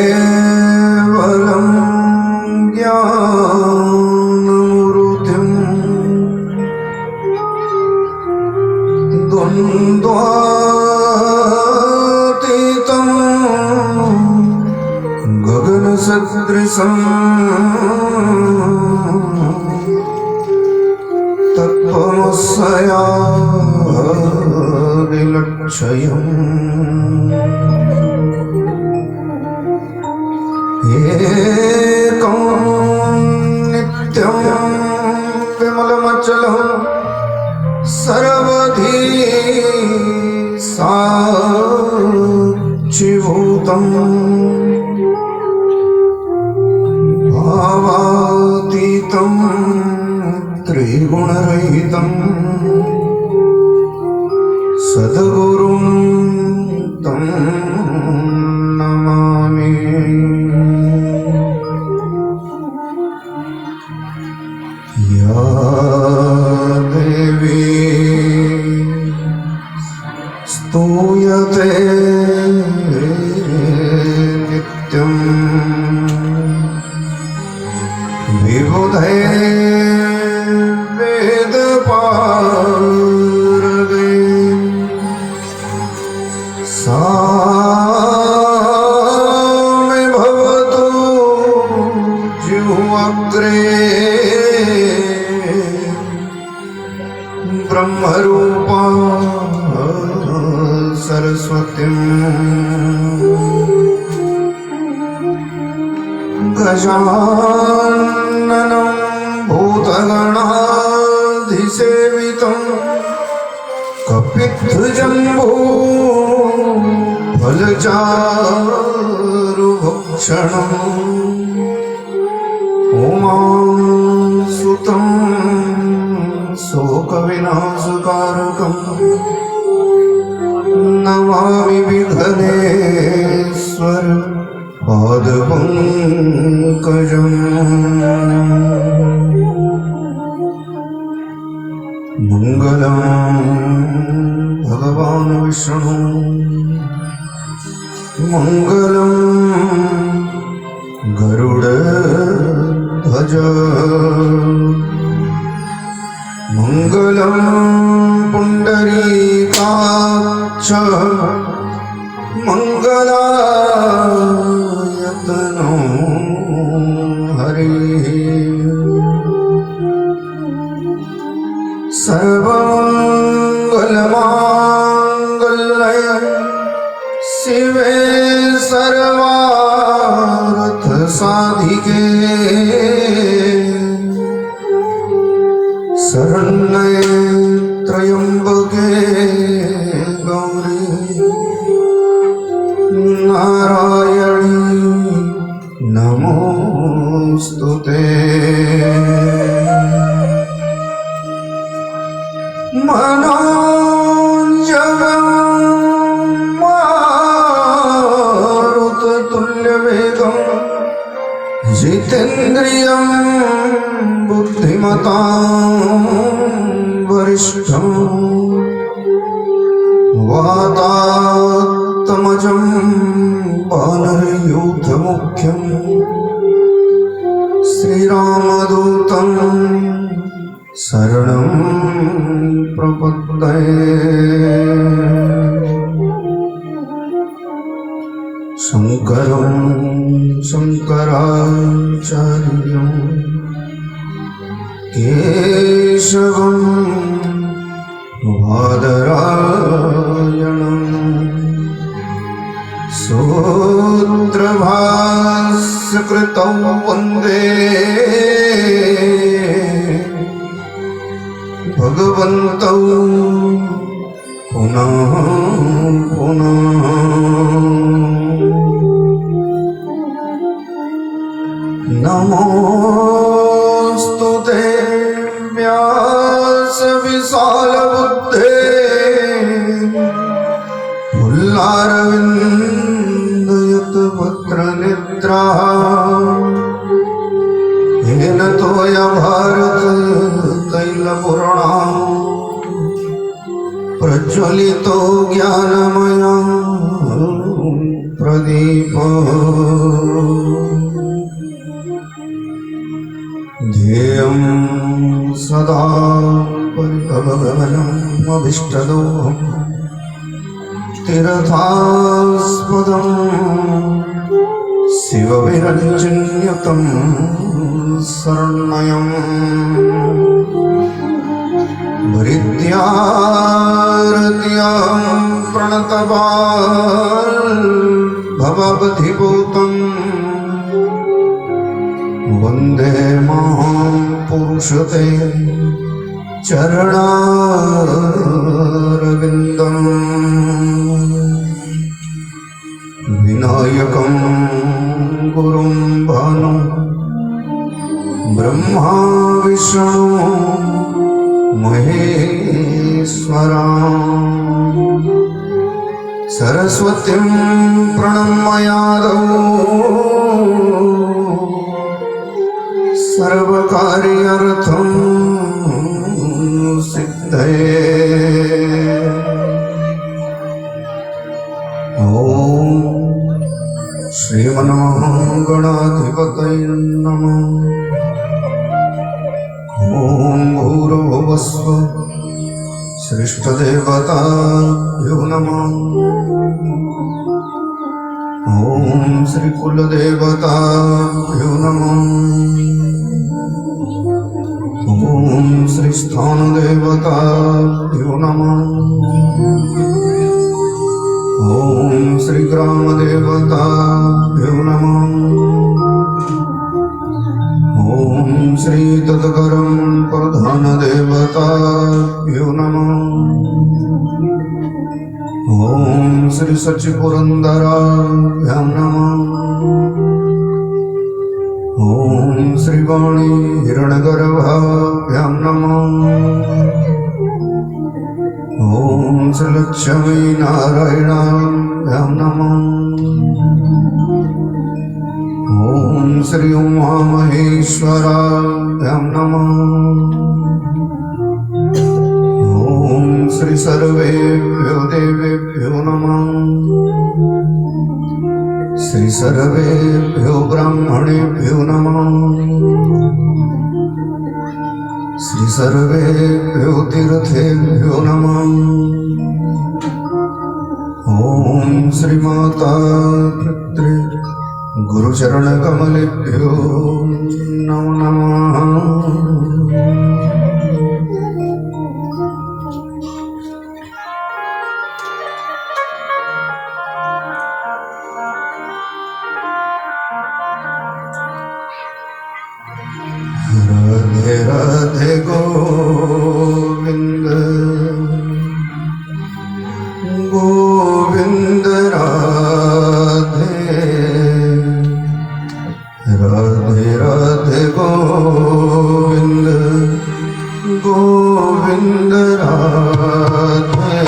केवलं ज्ञानमूर्तिं द्वन्द्वातीतं गगनसदृशं तत्त्वमस्यादिलक्ष्यम् एकं नित्यं विमलमचलं सर्वधी साक्षिभूतं भावातीतं त्रिगुणरहितं सद्गुरुं तं नमामि। या देवी स्तूयते नित्यं विबुधे वेदपारगे सा मे भवतु जिह्वाग्रे ब्रह्मरूपा सरस्वतीं गजाननं भूतगणाधिसेवितं कपित्थजम्बो फलचारुभक्षणम् उमासुतं शोकविनाशकारकं नमामि विघ्नेश्वर पादपङ्कजम्। मङ्गलं भगवान् विष्णु मङ्गलं गरुडध्वज मङ्गलं पुण्डरीकाक्ष मङ्गलायतनो हरिः। सर्वमङ्गलमाङ्गल्ये शिवे सर्वार्थसाधिके शरण्ये त्र्यम्बके गौरी नारायणी नमोस्तुते। मनोजवं मारुततुल्यवेगं जितेन्द्रियं बुद्धिमतां वरिष्ठं वातात्मजं वानरयूथमुख्यं श्रीरामदूतं शरणं प्रपद्ये। शङ्करं शङ्कराचार्यं केशवं बादरायणं सूत्रभाष्यकृतौ वन्दे भगवन्तौ पुनः पुनः। नमोस्तुते व्यास विशाल बुद्धे फुल्लारविंदयुत पुत्र निद्रा येन तोया भारत तैलपूर्णा प्रज्वलितो ज्ञानमया प्रदीप ध्येयं सदा परिभवनम् अभीष्टदोहम् तीर्थास्पदं शिवविरञ्जन्युतं शरण्यं भृत्यारत्यां प्रणतपाल् भवबधिभूतम् वन्दे मां पुरुषते चरणारविन्दम् विनायकं गुरुं भानु ब्रह्मा विष्णु महेश्वरा सरस्वतीं प्रणम्यादौ सर्वकार्यार्थं सिद्धये ॐ श्रीमन्महागणाधिपतये नमः ॐ भूर्भुवस्व श्रेष्ठदेवताभ्यो नमः ॐ श्रीकुलदेवताभ्यो नमः ॐ श्रीस्थानदेवताभ्यो नमः ॐ श्रीग्रामदेवताभ्यो नमः ॐ श्रीतत्करं प्रधानदेवताभ्यो नमः ॐ श्रीसच्चिपुरन्दराभ्यां नमः ॐ श्रीवाणी हिरण्यगर्भाभ्यां नमः ॐ श्रीलक्ष्मी नारायणाभ्यां नमः ॐ श्री उमामहेश्वराभ्यां नमः ॐ श्री सर्वेभ्यो देवेभ्यो नमः श्री सर्वेभ्यो ब्राह्मणेभ्यो नमः श्री सर्वेभ्यो तीर्थेभ्यो नमः ॐ श्री माता पितृ गुरुचरणकमलेभ्यो नमो नमः राधे राधे गोविंद गोविंद राधे राधे राधे गोविंद गोविंद राधे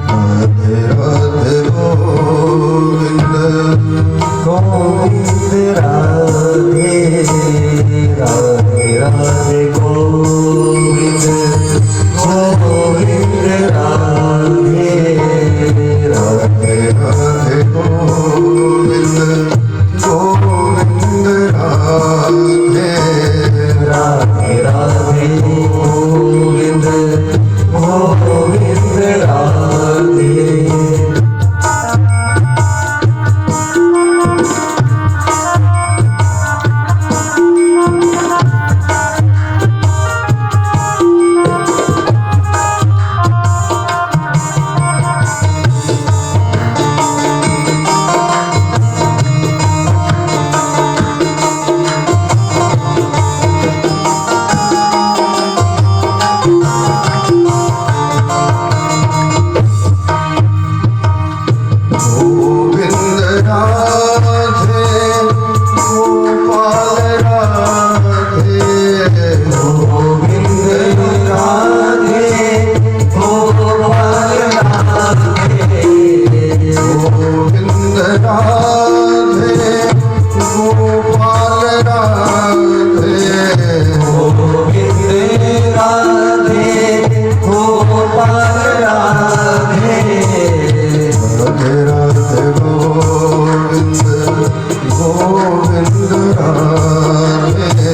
राधे राधे गोविंद गोविंद राधे राधे राधे गोविंद गोविंद राधे राधे राधे गोविंद गोविंद राधे राधे राधे गोविंद गोविंद राधे गोविंद राधे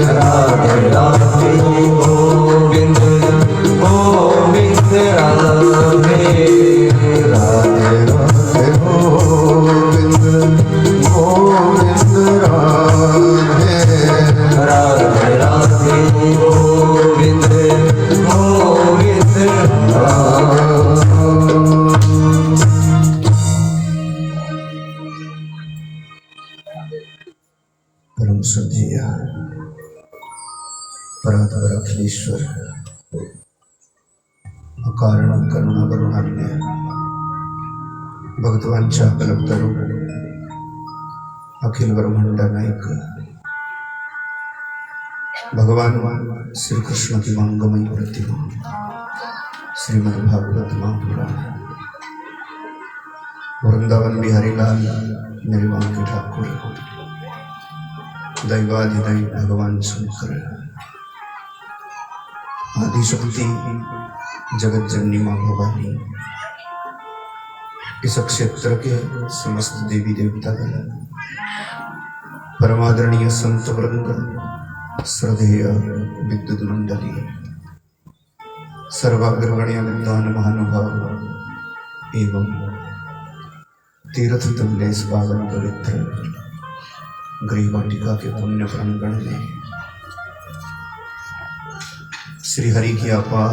राधे राधे गोविंद गोविंद राधे राधे राधे गोविंद गोविंद राधे राधे राधे गोविंद गोविंद परम श्रद्धेय परात्पर अखिलेश्वर अकारण करुणा करुणान्य भगवानच्या कल्पतरू अखिल ब्रह्मांड नायक भगवान श्री कृष्ण की मंगमयी प्रतिमा श्रीमद् भागवत महापुराण वृंदावन बिहारी लाल मेरे बांके ठाकुर दैवाधिदैव भगवान शंकर आदिशक्ति जगत जननी माँ भवानी इस क्षेत्र के समस्त देवी देवता परमादरणीय संत वृंद श्रद्धेय विद्युत मंडली सर्वाग्रगण्य विद्वान महानुभाव एवं तीर्थ तुल्य पावन पवित्र गृह वाटिका के पुण्य प्रांगण में श्री हरि की अपार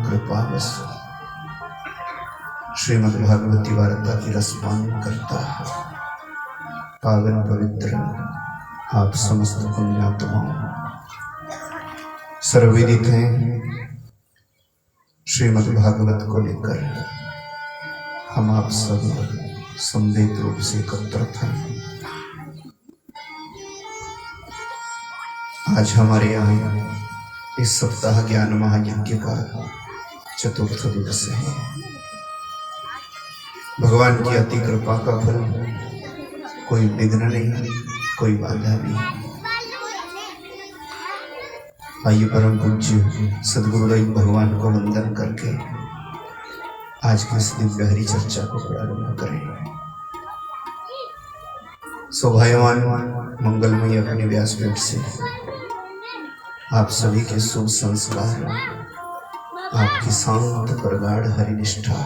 कृपा बस श्रीमद् भागवती वार्ता की रसपान करता पावन पवित्र आप समस्त पुण्यात्माओं सर्वविदित हैं श्रीमद् भागवत को लेकर हम आप सब संवेद रूप से एकत्रित हैं। आज हमारे यहाँ इस सप्ताह ज्ञान महायज्ञ का चतुर्थ दिवस है। भगवान की अति कृपा का फल कोई विघ्न नहीं, कोई बाधा नहीं। आइए परम पूज्य सद्गुरुदेव भगवान को वंदन करके आज की इस दिव्य हरि चर्चा को प्रारंभ करें। सौभाग्यवान मंगलमयी अपने व्यासपीठ से आप सभी के शुभ संस्कार, आपकी शांत प्रगाढ़ हरिनिष्ठा,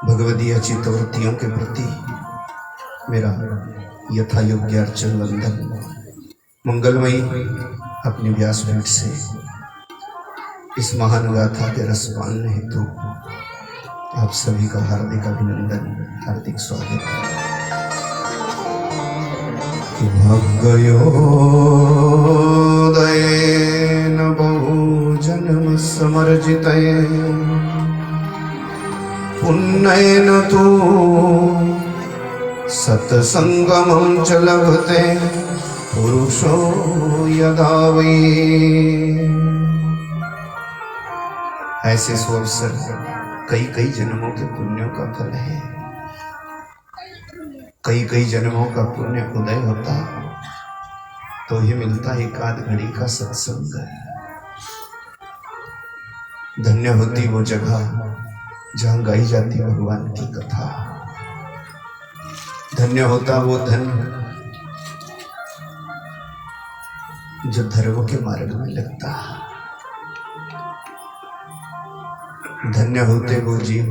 भगवदीय चित्तवृत्तियों के प्रति मेरा यथा योग्य अर्चन वंदन मंगलमयी अपने व्यासपीठ से इस महान गाथा के रसपान हेतु आप सभी का हार्दिक अभिनंदन, हार्दिक स्वागत। भाग्योदयेन बहुजन्म समर्जितये पुण्येन तु सत्संगमं च लभते पुरुषो यदा वै। ऐसे सुअवसर कई कई जन्मों के पुण्यों का फल है। कई कई जन्मों का पुण्य उदय होता तो ही मिलता एक आध घड़ी का सत्संग। धन्य होती वो जगह जहां गाई जाती भगवान की कथा। धन्य होता वो धन जो धर्म के मार्ग में लगता। धन्य होते वो जीव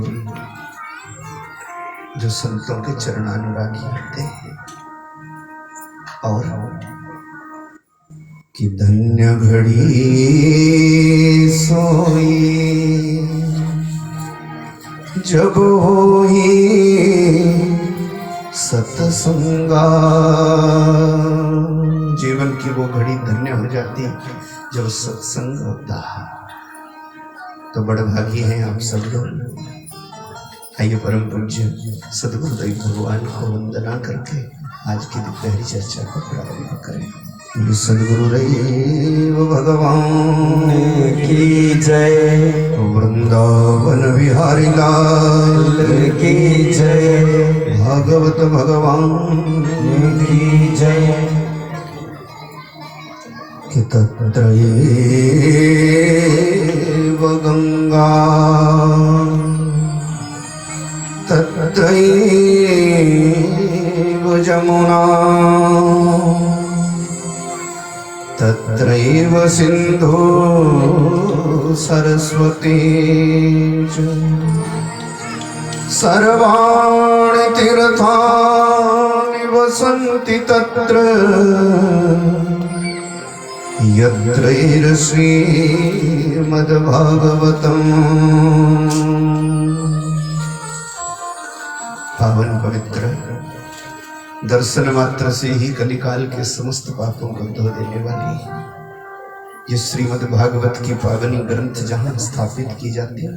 जो संतों के चरणानुरागी होते हैं। और कि धन्य घड़ी सोई जब होई सत्संगा। जीवन की वो घड़ी धन्य हो जाती जब सत्संग होता। तो बड़े भागी हैं आप सब लोग। आइए परम पूज्य सद्गुरुदेव भगवान को वंदना करके आज की दोपहरी चर्चा को प्रारंभ करें। सद्गुरुदेव भगवान की जय, वृंदावन बिहारी लाल की जय, भागवत भगवान की जय। कि तत्रैव गंगा तत्रैव जमुना तत्रैव सिन्धु सरस्वती च सर्वाणि तीर्थानि वसन्ति तत्र यत्र श्रीमद्भागवतम्। पावन पवित्र दर्शन मात्र से ही कलिकाल के समस्त पापों को धो देने वाली ये श्रीमद् भागवत की पावनी ग्रंथ जहां स्थापित की जाती है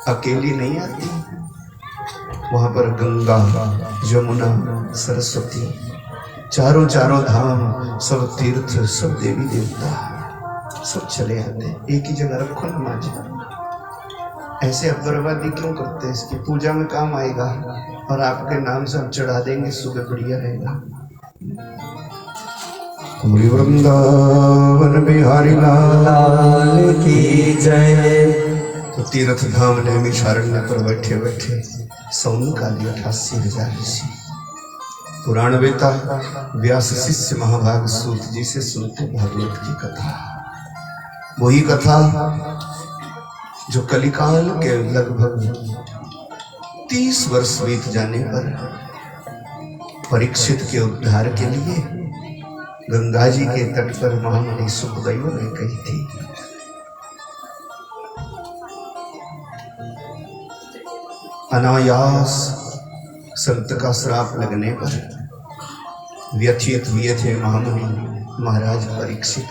अकेली नहीं आती, वहां पर गंगा यमुना सरस्वती चारों धाम सब तीर्थ सब देवी देवता सब चले आते हैं। एक ही जगह रखो ना माँ जी। ऐसे आप बर्बादी क्यों करते हैं? इसकी पूजा में काम आएगा और आपके नाम से हम चढ़ा देंगे, सुबह बढ़िया रहेगा। वृंदावन बिहारी लाल की जय। तो तीर्थ धाम नैमिषारण्य पर बैठे बैठे सौन काली 88,000 ऋषि पुराण वेता व्यास शिष्य महाभाग सूत जी से सुनते भागवत की कथा। वही कथा जो कलिकाल के लगभग 30 वर्ष बीत जाने पर परीक्षित के उद्धार के लिए गंगा जी के तट पर महामुनि सुखदेव ने कही थी। अनायास संत का श्राप लगने पर व्यथित हुए थे महामुनि महाराज परीक्षित।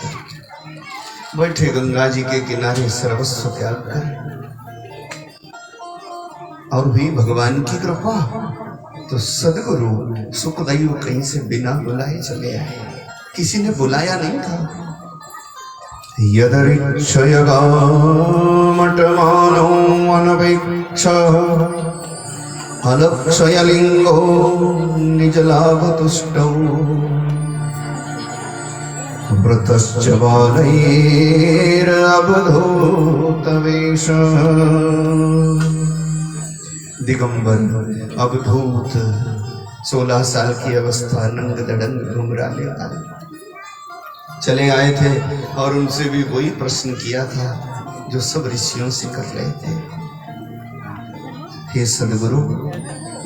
बैठे गंगा जी के किनारे सर्वस्व त्याग कर और भी भगवान की कृपा तो सदगुरु सुखदेव कहीं से बिना बुलाए चले आए। किसी ने बुलाया नहीं था। यदरिक्षयगामटमानो अनपेक्ष अलक्षयलिंगो निजलाभतुष्टौ व्रतश्च बालैरवधूतवेश। दिगंबर अवधूत 16 साल की अवस्था नंग दड़ंग घुमरा लेता चले आए थे और उनसे भी वही प्रश्न किया था जो सब ऋषियों से कर रहे थे। हे सदगुरु,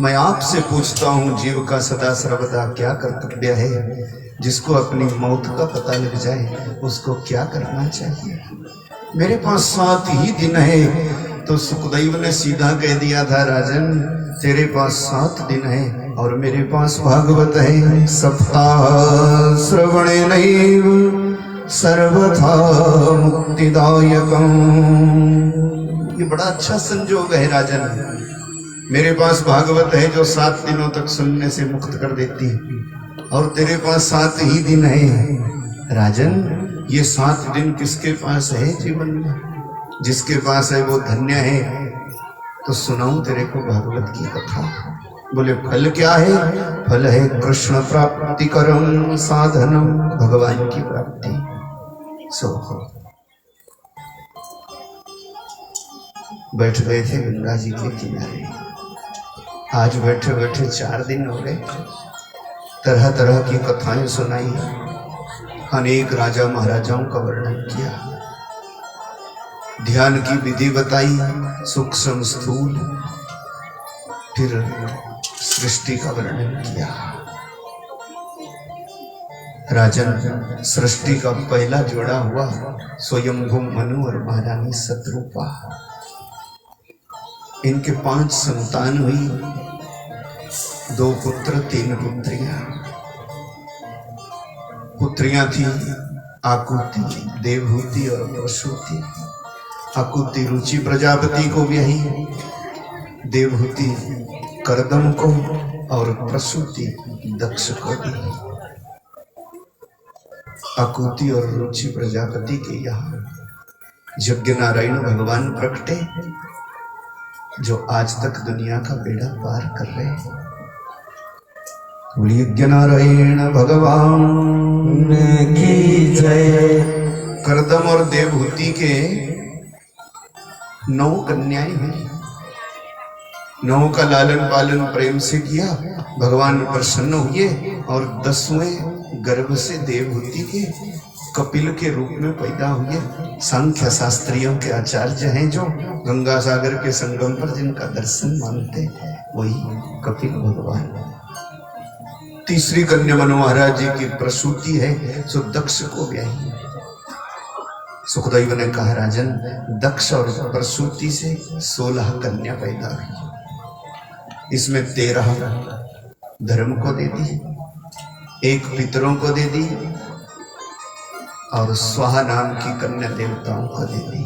मैं आपसे पूछता हूँ, जीव का सदा सर्वदा क्या कर्तव्य है? जिसको अपनी मौत का पता लग जाए उसको क्या करना चाहिए? मेरे पास 7 ही दिन है। तो सुखदेव ने सीधा कह दिया था, राजन तेरे पास 7 दिन है और मेरे पास भागवत है। सप्ताह श्रवणे नैव सर्वथा मुक्तिदायकम्। ये बड़ा अच्छा संजोग है राजन। मेरे पास भागवत है जो 7 दिनों तक सुनने से मुक्त कर देती है और तेरे पास 7 ही दिन है। राजन ये 7 दिन किसके पास है जीवन में? जिसके पास है वो धन्य है। तो सुनाऊं तेरे को भागवत की कथा। बोले फल क्या है? फल है कृष्ण प्राप्ति करम साधनम, भगवान की प्राप्ति। सो बैठ गए थे गंगा जी के किनारे। आज बैठे बैठे 4 दिन हो गए। तरह तरह की कथाएं सुनाई, अनेक राजा महाराजाओं का वर्णन किया, ध्यान की विधि बताई, सूक्ष्म स्थूल, फिर सृष्टि का वर्णन किया। राजन सृष्टि का पहला जोड़ा हुआ स्वयंभू मनु और महारानी शत्रुपा। इनके 5 संतान हुई, 2 पुत्र 3 पुत्रियां। पुत्रियां थी आकुति, देवहूति और प्रसूति। आकुति रुचि प्रजापति को ब्याही, देवहूति करदम को और प्रसूति दक्ष को दी। आकुति और रुचि प्रजापति के यहाँ यज्ञ नारायण भगवान प्रकटे जो आज तक दुनिया का बेड़ा पार कर रहे हैं। यज्ञ नारायण भगवान की जय। करदम और देवहूति के 9 कन्याएं हुई। 9 का लालन पालन प्रेम से किया, भगवान प्रसन्न हुए और 10वें गर्भ से देवहूति के कपिल के रूप में पैदा हुए। सांख्य शास्त्रियों के आचार्य हैं जो गंगा सागर के संगम पर जिनका दर्शन मानते, वही कपिल भगवान। तीसरी कन्या मनु महाराज जी की प्रसूति है, सो दक्ष को ब्याही। सुखदेव ने कहा, राजन, दक्ष और प्रसूति से 16 कन्या पैदा हुई। इसमें 13 धर्म को दे दी, 1 पितरों को दे दी और स्वाहा नाम की कन्या देवताओं को दे दी।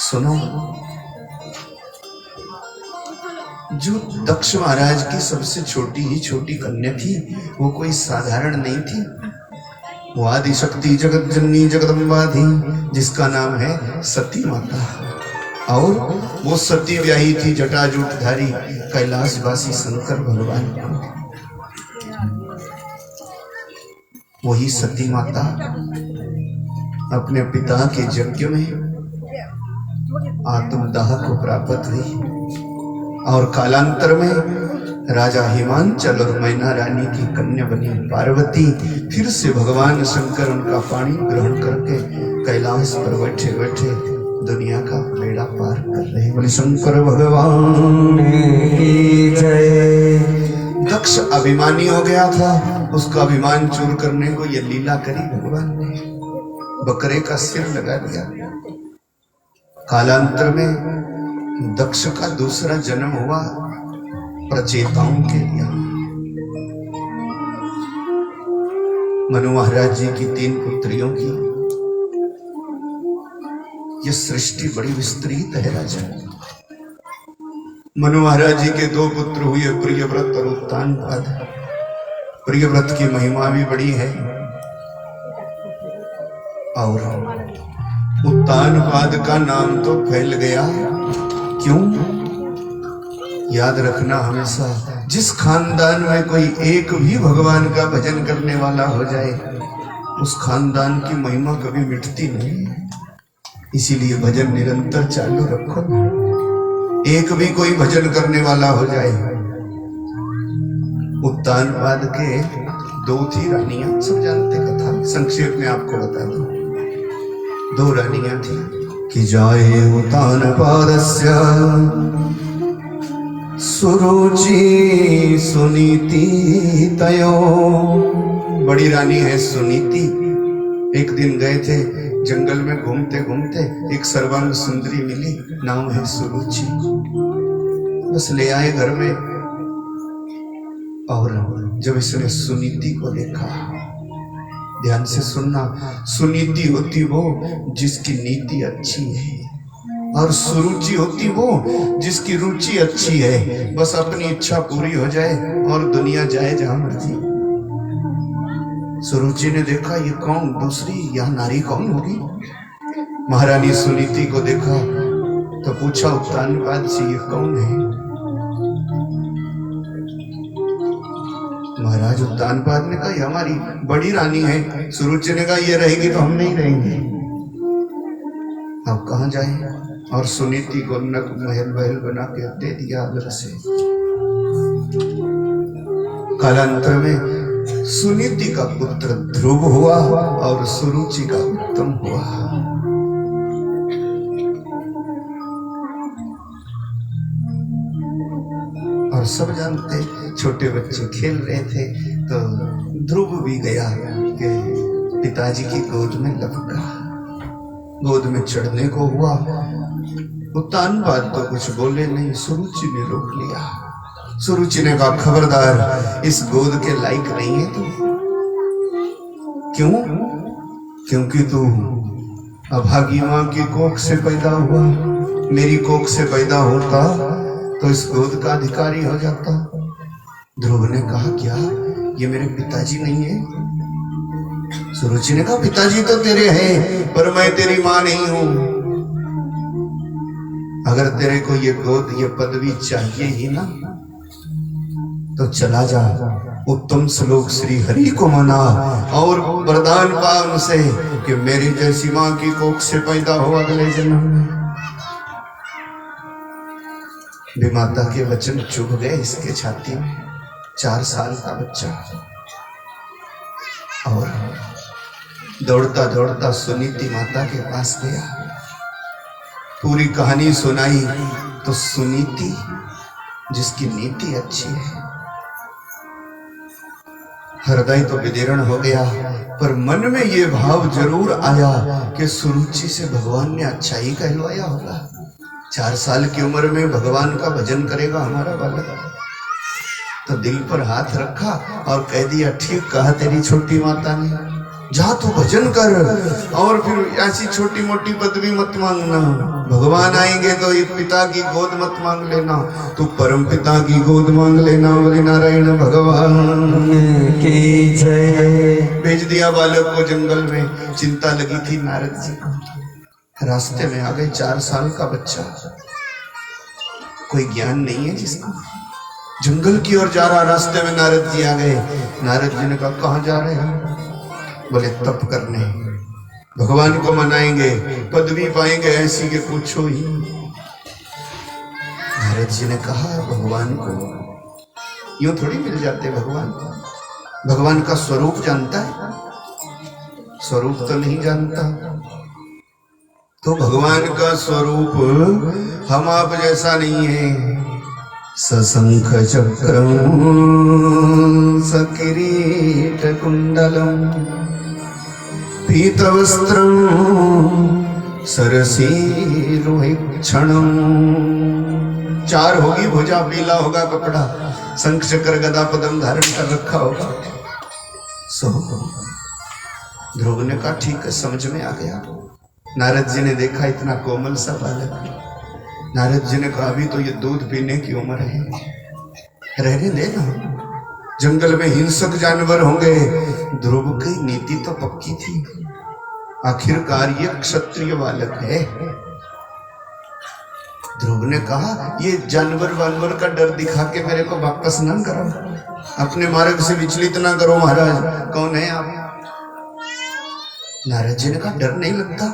सुनो, जो दक्ष महाराज की सबसे छोटी कन्या थी, वो कोई साधारण नहीं थी। वो आदि शक्ति जगत जननी जगदम्बा थी, जिसका नाम है सती माता। और वो सती ब्याही थी जटाजूटधारी कैलाशवासी शंकर भगवान को। वही सती माता अपने पिता के यज्ञ में आत्मदाह को प्राप्त हुई और कालांतर में राजा हिमांचल और मैना रानी की कन्या बनी पार्वती। फिर से भगवान शंकर उनका पानी ग्रहण करके कैलाश पर बैठे बैठे दुनिया का बेड़ा पार कर रहे। बोले शंकर भगवान की जय। दक्ष अभिमानी हो गया था, उसका अभिमान चूर करने को ये लीला करी भगवान ने, बकरे का सिर लगा दिया। कालांतर में दक्ष का दूसरा जन्म हुआ प्रचेताओं के लिए। मनु महाराज जी की 3 पुत्रियों की ये सृष्टि बड़ी विस्तृत है राजा। मनु महाराज जी के 2 पुत्र हुए, प्रियव्रत और उत्तानपाद। प्रियव्रत की महिमा भी बड़ी है और उत्तानपाद का नाम तो फैल गया। क्यों? याद रखना हमेशा, जिस खानदान में कोई एक भी भगवान का भजन करने वाला हो जाए, उस खानदान की महिमा कभी मिटती नहीं। इसीलिए भजन निरंतर चालू रखो। एक भी कोई भजन करने वाला हो जाए। उत्तानपाद के 2 थी रानियां, सब जानते कथा, संक्षेप में आपको बता दूं। 2 रानियां थी कि जाए उत्तानपादस्य सुरुचि सुनीति तयो। बड़ी रानी है सुनीति। एक दिन गए थे जंगल में, घूमते घूमते एक सर्वांग सुंदरी मिली, नाम है सुरुचि। बस ले आए घर में और जब इसने सुनीति को देखा, ध्यान से सुनना, सुनीति होती वो जिसकी नीति अच्छी है और सुरुचि होती वो जिसकी रुचि अच्छी है। बस अपनी इच्छा पूरी हो जाए और दुनिया जाए जहां मर्जी। सुरुचि ने देखा, ये कौन, दूसरी यह नारी कौन होगी? महारानी सुनीति को देखा तो पूछा उत्तानपाद से, ये कौन है? महाराज उत्तानपाद ने कहा, ये हमारी बड़ी रानी है। सुरुचि ने कहा, ये रहेगी तो हम नहीं रहेंगे, अब कहां जाए? और सुनीति को नक महल महल बना के दे दिया अगर से। कालांतर में सुनीति का पुत्र ध्रुव हुआ और सुरुचि का उत्तम हुआ। और सब जानते, छोटे बच्चे खेल रहे थे तो ध्रुव भी गया कि पिताजी की गोद में लपका, गोद में चढ़ने को हुआ। उत्तानपाद तो कुछ बोले नहीं, सुरुचि ने रोक लिया। सुरुचि ने कहा, खबरदार, इस गोद के लायक नहीं है तू। क्यों? क्योंकि तू अभागी मां की कोख से पैदा हुआ, मेरी कोख से पैदा होता तो इस गोद का अधिकारी हो जाता। ध्रुव ने कहा, क्या ये मेरे पिताजी नहीं है? सुरुचि ने कहा, पिताजी तो तेरे हैं पर मैं तेरी मां नहीं हूं। अगर तेरे को ये गोद, ये पदवी चाहिए ही ना, तो चला जा, उत्तम श्लोक श्री हरि को मना और वरदान पा उनसे कि मेरी जैसी मां की कोख से पैदा हो अगले जन्म में। विमाता के वचन चुभ गए इसके छाती में। 4 साल का बच्चा और दौड़ता दौड़ता सुनीति माता के पास गया। पूरी कहानी सुनाई तो सुनीति जिसकी नीति अच्छी है, हृदय तो विदीर्ण हो गया, पर मन में ये भाव जरूर आया कि सुरुचि से भगवान ने अच्छा ही कहलवाया होगा। 4 साल की उम्र में भगवान का भजन करेगा हमारा बालक। तो दिल पर हाथ रखा और कह दिया, ठीक कहा तेरी छोटी माता ने, जा तू भजन कर और फिर ऐसी छोटी मोटी पदवी मत मांगना। भगवान आएंगे तो एक पिता की गोद मत मांग लेना, तू परम पिता की गोद मांग लेना। बोले नारायण भगवान की जय। भेज दिया बालक को जंगल में। चिंता लगी थी नारद जी को। रास्ते में आ गए 4 साल का बच्चा, कोई ज्ञान नहीं है जिसको, जंगल की ओर जा रहा। रास्ते में नारद जी आ गए। नारद जी ने कहा, कहाँ जा रहे हैं? बोले तप करने, भगवान को मनाएंगे, पदवी पाएंगे ऐसी के पूछो ही। नारद जी ने कहा, भगवान को यूं थोड़ी मिल जाते भगवान। भगवान का स्वरूप जानता है? स्वरूप तो नहीं जानता। तो भगवान का स्वरूप हम आप जैसा नहीं है। सशंख चक्रम सकिरीट कुंडलम पीतवस्त्रम सरसीरुहिक्षणम। 4 होगी भुजा, पीला होगा कपड़ा, शंख चक्र गदा पद्म धारण कर रखा होगा। सो ध्रुव ने कहा, ठीक है, समझ में आ गया। नारद जी ने देखा इतना कोमल सा बालक। नारद जी ने कहा, अभी तो ये दूध पीने की उम्र है, रहने देना। जंगल में हिंसक जानवर होंगे। ध्रुव की नीति तो पक्की थी, आखिरकार ये क्षत्रिय बालक है। ध्रुव ने कहा, ये जानवर वानवर का डर दिखा के मेरे को वापस न करो, अपने मार्ग से विचलित ना करो महाराज। कौन है आप? नारद जी ने कहा, डर नहीं लगता?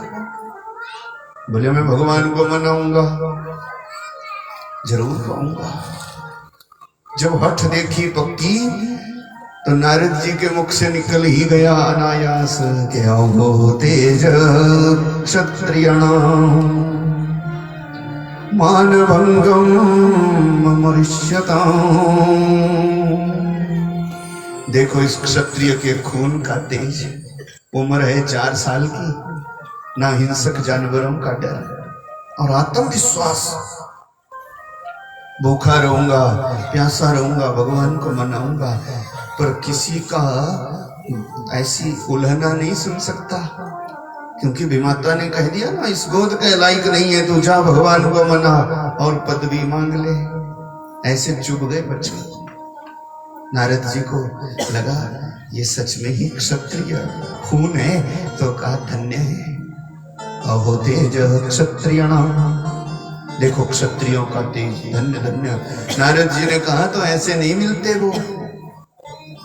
बोले, मैं भगवान को मनाऊंगा, जरूर पाऊंगा। जब हठ देखी पक्की तो नारद जी के मुख से निकल ही गया अनायास, क्या हो तेज क्षत्रियणाम मानभंगम मनुष्यताम। देखो इस क्षत्रिय के खून का तेज, उम्र है 4 साल की, ना हिंसक जानवरों का डर और आत्मविश्वास। भूखा रहूंगा, प्यासा रहूंगा, भगवान को मनाऊंगा, पर किसी का ऐसी उल्हना नहीं सुन सकता, क्योंकि विमाता ने कह दिया ना, इस गोद के लायक नहीं है, तू जा भगवान को मना और पदवी मांग ले। ऐसे चुभ गए बच्चे। नारद जी को लगा ये सच में ही क्षत्रिय खून है, तो कहा धन्य है। अहो तेज क्षत्रियणाम, देखो क्षत्रियों का तेज, धन्य धन्य। नारद जी ने कहा, तो ऐसे नहीं मिलते वो,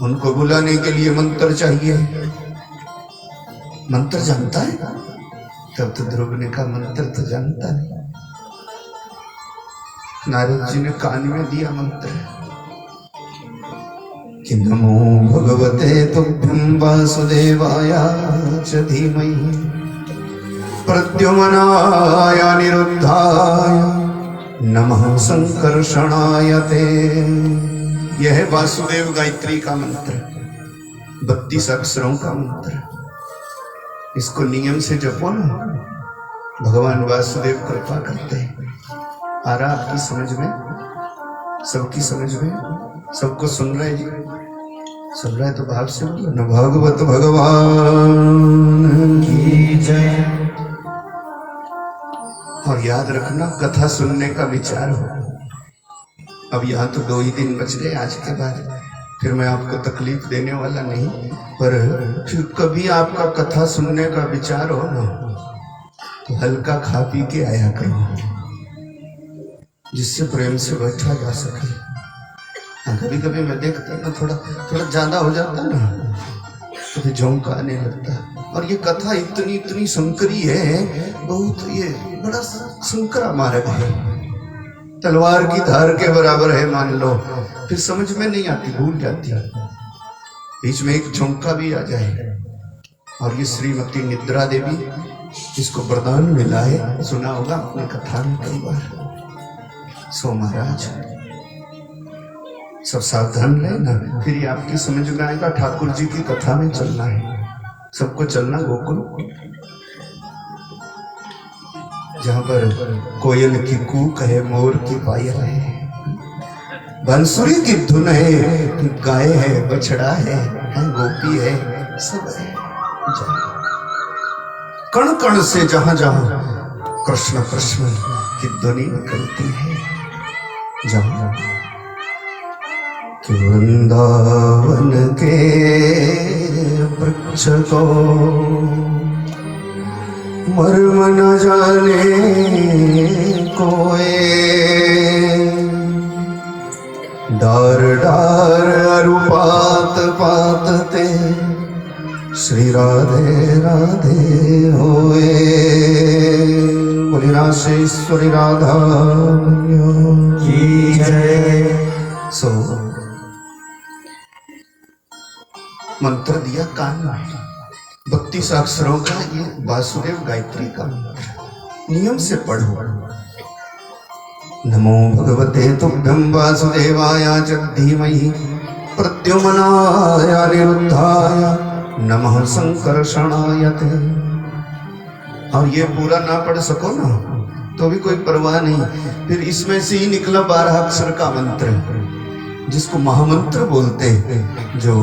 उनको बुलाने के लिए मंत्र चाहिए। मंत्र जानता है? तब तो ध्रुव ने कहा, मंत्र तो जानता नहीं। नारद जी ने कान में दिया मंत्र कि नमो भगवते तुभ्यं वासुदेवाय च धीमहि प्रद्युम्नाय अनिरुद्धाय नमः संकर्षणाय ते। यह है वासुदेव गायत्री का मंत्र, 32 अक्षरों का मंत्र। इसको नियम से जपो ना, भगवान वासुदेव कृपा करते हैं। आ रहा आपकी समझ में, सबकी समझ में, सबको सुन रहे जी? सुन रहे तो भाव से बोलो न, भगवत भगवान की जय। और याद रखना, कथा सुनने का विचार हो। अब यहाँ तो 2 ही दिन बच गए आज के बाद, फिर मैं आपको तकलीफ देने वाला नहीं, पर फिर कभी आपका कथा सुनने का विचार हो ना, तो हल्का खा पी के आया करो, जिससे प्रेम से बैठा जा सके। कभी कभी मैं देखता ना, थोड़ा ज्यादा हो जाता ना, तो फिर झोंका आने लगता। और ये कथा इतनी संकरी है, बहुत ये बड़ा संकरा मार्ग है। तलवार की धार के बराबर है मान लो, फिर समझ में नहीं आती, भूल जाती। बीच में एक झोंका भी आ जाए। और ये श्रीमती निद्रा देवी, इसको वरदान मिला है, सुना होगा अपने कथा में कई बार। सो महाराज सब सावधान रहे ना, फिर ये आपकी समझ में आएगा। ठाकुर जी की कथा में चलना है, सबको चलना गोकुल, जहां पर कोयल की कूक है, मोर की पायल है, बंसुरी की धुन है, गाय है, बछड़ा है, गोपी है, सब है। कण कण से जहां जहां कृष्ण कृष्ण की ध्वनि निकलती है, जहां कि वृंदावन के वृक्ष को मर्म न जाने कोई, डार डार अरुपात पातते श्री राधे राधे होए। बोली राशेश्वरी राधा की जय। सो मंत्र दिया कान में, 32 अक्षरों का ये वासुदेव गायत्री का मंत्र, नियम से पढ़ो। नमो भगवते तुभ्यं वासुदेवाय च धीमहि प्रद्युम्नाय अनिरुद्धाय नमः संकर्षणाय ते। और ये पूरा ना पढ़ सको ना तो भी कोई परवाह नहीं, फिर इसमें से ही निकला 12 अक्षर का मंत्र, जिसको महामंत्र बोलते। जो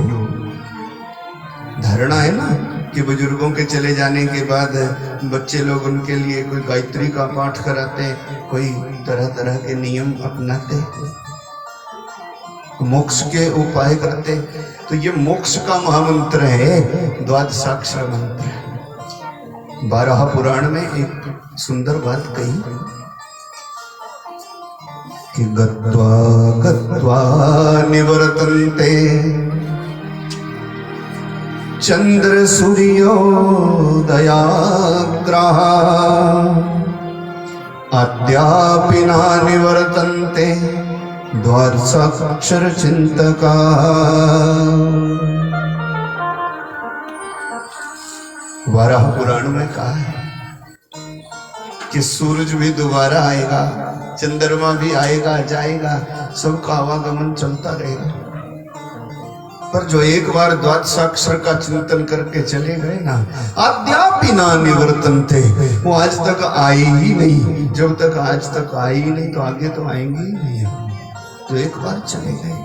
धारणा है ना कि बुजुर्गों के चले जाने के बाद बच्चे लोग उनके लिए कोई गायत्री का पाठ कराते, कोई तरह तरह के नियम अपनाते, मोक्ष के उपाय करते। तो ये मोक्ष का महामंत्र है, द्वादशाक्षर मंत्र। 12 पुराण में एक सुंदर बात कही कि गत्वा गत्वा निवर्तन्ते चंद्र सूर्योदयाग्रहा अद्यापि न निवर्तन्ते द्वादशाक्षर चिंतका। बारह पुराण में कहा है कि सूरज भी दोबारा आएगा, चंद्रमा भी आएगा जाएगा, सबका आवागमन चलता रहेगा। पर जो एक बार द्वादशाक्षर का चिंतन करके चले गए ना, अद्यापि ना निवर्तन्ते, वो आज तक आए ही नहीं। जब तक आज तक आए ही नहीं तो आगे तो आएंगे ही नहीं। तो एक बार चले गए,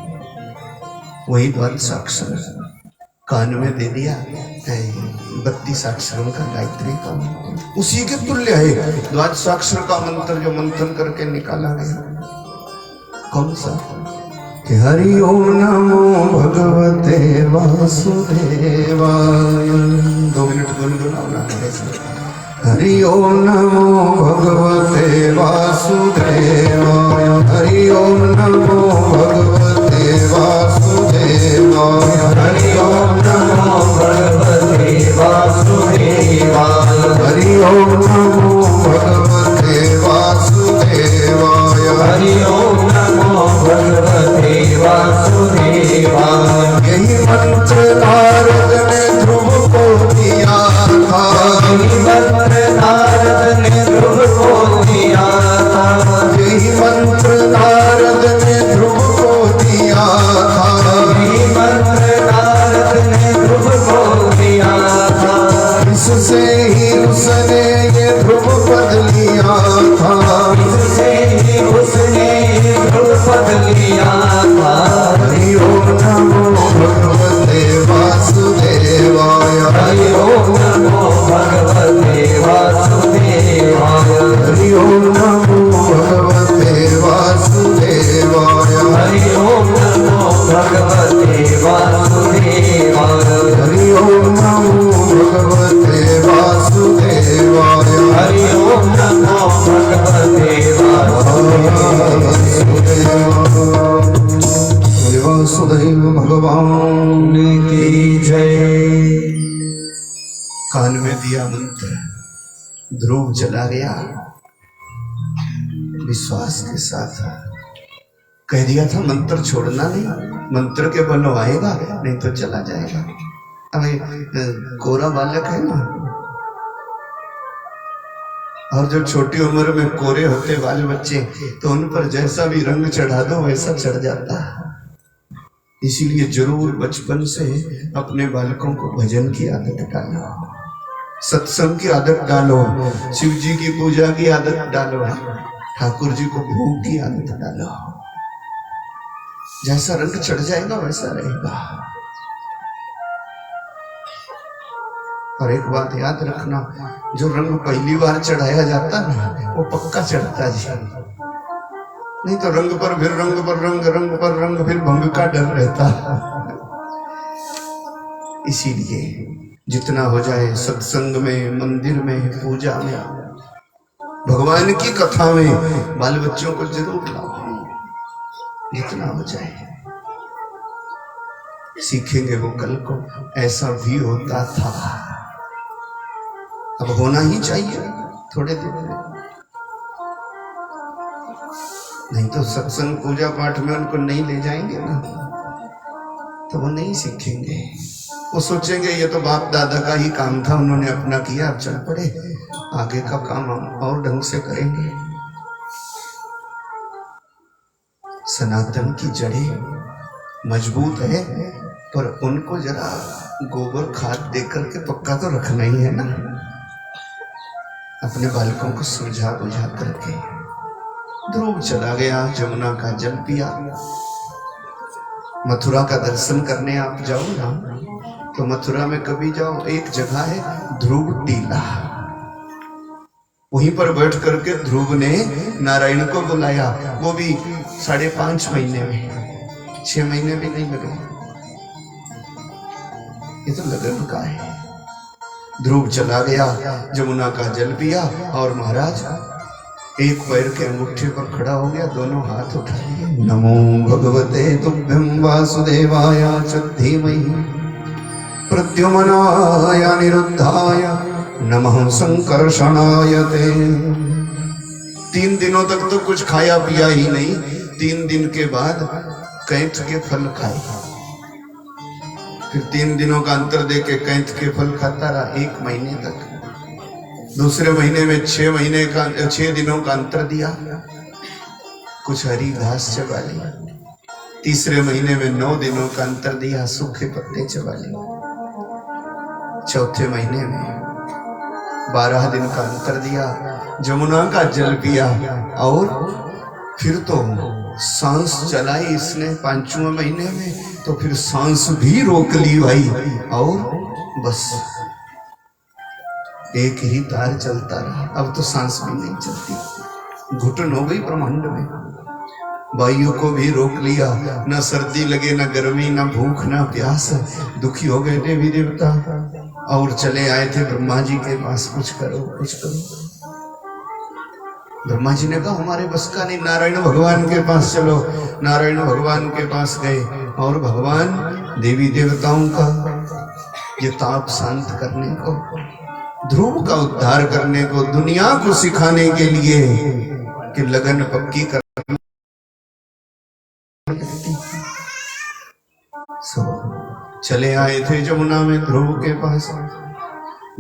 वही द्वादशाक्षर कान में दे दिया, 32 अक्षरों का गायत्री का मंत्र, उसी के तुल्य है द्वादशाक्षर का मंत्र जो मंथन करके निकाला गया। कौन सा? कि हरि ओम नमो भगवते वासुदेवाय। 2 मिनट गुनगुनाओ। हरि ओम नमो भगवते वासुदेवाय, हरि ओम नमो भगवते वासुदेवाय, हरि ओम नमो भगवते वासुदेवाय, हरि ओम नमो भगवते वासुदेवाय, हरि ओम नमो भगवते वासुदेवाय। यही मंत्र नारद ने ध्रुव को दिया था, यही मंत्र नारद ने ध्रुव को दिया था, यही मंत्र नारद ने ध्रुव को दिया था, यही मंत्र नारद ने ध्रुव को दिया था। इससे ही उसने ये ध्रुव पद लिया था, इससे ही उसने ध्रुव पद लिया था। हरि ओम नमो भगवते वासुदेवाय, हरि ओम नमो भगवते वासुदेवाय, हरि ओम नमो भगवते वासुदेवाय, हरि ओम नमो भगवते वासुदेवाय, हरि ओम नमो भगवते वासुदेवाय, हरि ओम नमो भगवते वासुदेव भगवान की जय। कान में दिया मंत्र, ध्रुव चला गया, विश्वास के साथ कह दिया था मंत्र छोड़ना नहीं, मंत्र के बल आएगा नहीं तो चला जाएगा। अब कोरा बालक है ना, और जो छोटी उम्र में कोरे होते बाल बच्चे तो उन पर जैसा भी रंग चढ़ा दो वैसा चढ़ जाता है। इसीलिए जरूर बचपन से अपने बालकों को भजन की आदत डालो, सत्संग की आदत डालो, शिव जी की पूजा की आदत डालो, ठाकुर जी को भोग की आदत डालो। जैसा रंग चढ़ जाएगा वैसा रहेगा। और एक बात याद रखना, जो रंग पहली बार चढ़ाया जाता ना वो पक्का चढ़ता जी, नहीं तो रंग पर फिर रंग पर रंग, रंग पर रंग, फिर भंग का डर रहता। इसीलिए जितना हो जाए सत्संग में, मंदिर में, पूजा में, भगवान की कथा में बाल बच्चों को जरूर लाओ, जितना हो जाए। सीखेंगे वो कल को ऐसा भी होता था। अब होना ही चाहिए थोड़े दिन में, नहीं तो सत्संग पूजा पाठ में उनको नहीं ले जाएंगे ना तो वो नहीं सीखेंगे। वो सोचेंगे ये तो बाप दादा का ही काम था, उन्होंने अपना किया, अब चल पड़े, आगे का काम हम और ढंग से करेंगे। सनातन की जड़ें मजबूत है, पर उनको जरा गोबर खाद देकर के पक्का तो रखना ही है ना। अपने बालकों को समझा बुझा करके। ध्रुव चला गया, जमुना का जल पिया। मथुरा का दर्शन करने आप जाओ ना तो मथुरा में कभी जाओ, एक जगह है ध्रुव टीला, वहीं पर बैठ करके ध्रुव ने नारायण को बुलाया। वो भी 5.5 महीने में, 6 महीने भी नहीं लगे। ये तो लगन का है। ध्रुव चला गया, जमुना का जल पिया और महाराज एक पैर के अंगूठे पर खड़ा हो गया, दोनों हाथ उठा लिए। नमो भगवते तुभ्यं वासुदेवाय च धीमहि प्रद्युम्नाय अनिरुद्धाय नमः संकर्षणाय ते। 3 दिनों तक तो कुछ खाया पिया ही नहीं। 3 दिन के बाद कैथ के फल खाए, फिर 3 दिनों का अंतर देके कैथ के फल खाता रहा 1 महीने तक। दूसरे महीने में 6 दिनों का अंतर दिया, कुछ हरी घास चबा ली। तीसरे महीने में 9 दिनों का अंतर दिया, सूखे पत्ते चबा ली। चौथे महीने में 12 दिन का अंतर दिया, जमुना का जल पिया और फिर तो सांस चलाई इसने 5वें महीने में, तो फिर सांस भी रोक ली भाई, और बस एक ही तार चलता रहा। अब तो सांस भी नहीं चलती, घुटन हो गई ब्रह्मांड में। वायु को भी रोक लिया, न सर्दी लगे, न गर्मी, न भूख, न प्यास। दुखी हो गए देवी देवता और चले आए थे ब्रह्मा जी के पास, कुछ करो कुछ करो। ब्रह्मा जी ने कहा हमारे बस का नहीं, नारायण भगवान के पास चलो। नारायण भगवान के पास गए और भगवान देवी देवताओं का ये ताप शांत करने को, ध्रुव का उद्धार करने को, दुनिया को सिखाने के लिए कि लगन पक्की कर। चले आए थे जमुना में ध्रुव के पास।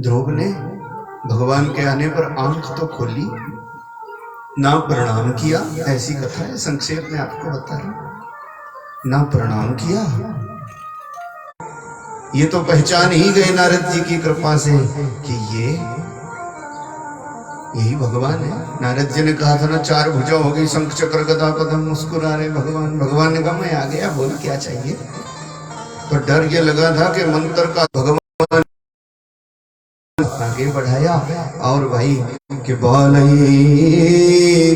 ध्रुव ने भगवान के आने पर आंख तो खोली, ना प्रणाम किया। ऐसी कथा है, संक्षेप में आपको बता रहा। ना प्रणाम किया, ये तो पहचान ही गए नारद जी की कृपा से कि यही भगवान है। नारद जी ने कहा था ना 4 भुजा हो गई, शंख चक्र गदा पद्म, मुस्कुरा रहे भगवान। भगवान ने कहा मैं आ गया, बोल क्या चाहिए। तो डर ये लगा था कि मंत्र का भगवान आगे बढ़ाया और भाई के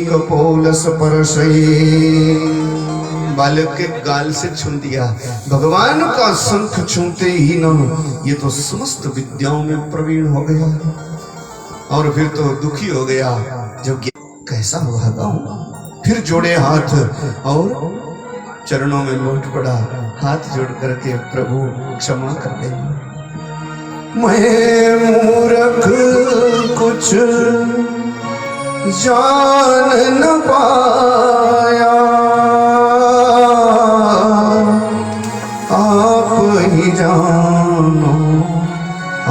कपोलस बालक के गाल से छू दिया। भगवान का शंख छूते ही न ये तो समस्त विद्याओं में प्रवीण हो गया। और फिर तो दुखी हो गया जब कैसा हुआ गाऊं। फिर जोड़े हाथ और चरणों में लौट पड़ा, हाथ जोड़ करके प्रभु क्षमा कर दे, मैं मूर्ख कुछ जान न पाया, आप ही जानो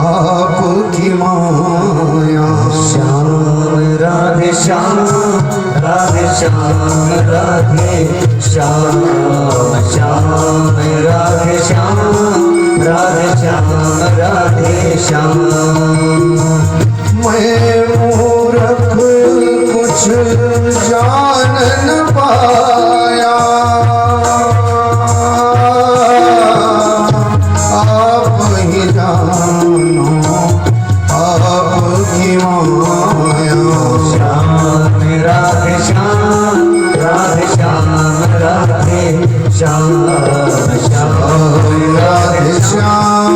आपकी माया। श्याम राधे श्याम, राधे श्याम, राधे श्याम, श्याम राधे श्याम, राधे श्याम, राधे श्याम। मैं मूर्ख कुछ जान न पाया, आप ही जानो आपकी माया। श्याम राधे श्याम, राधे श्याम, राधे श्याम, श्याम राधे श्याम,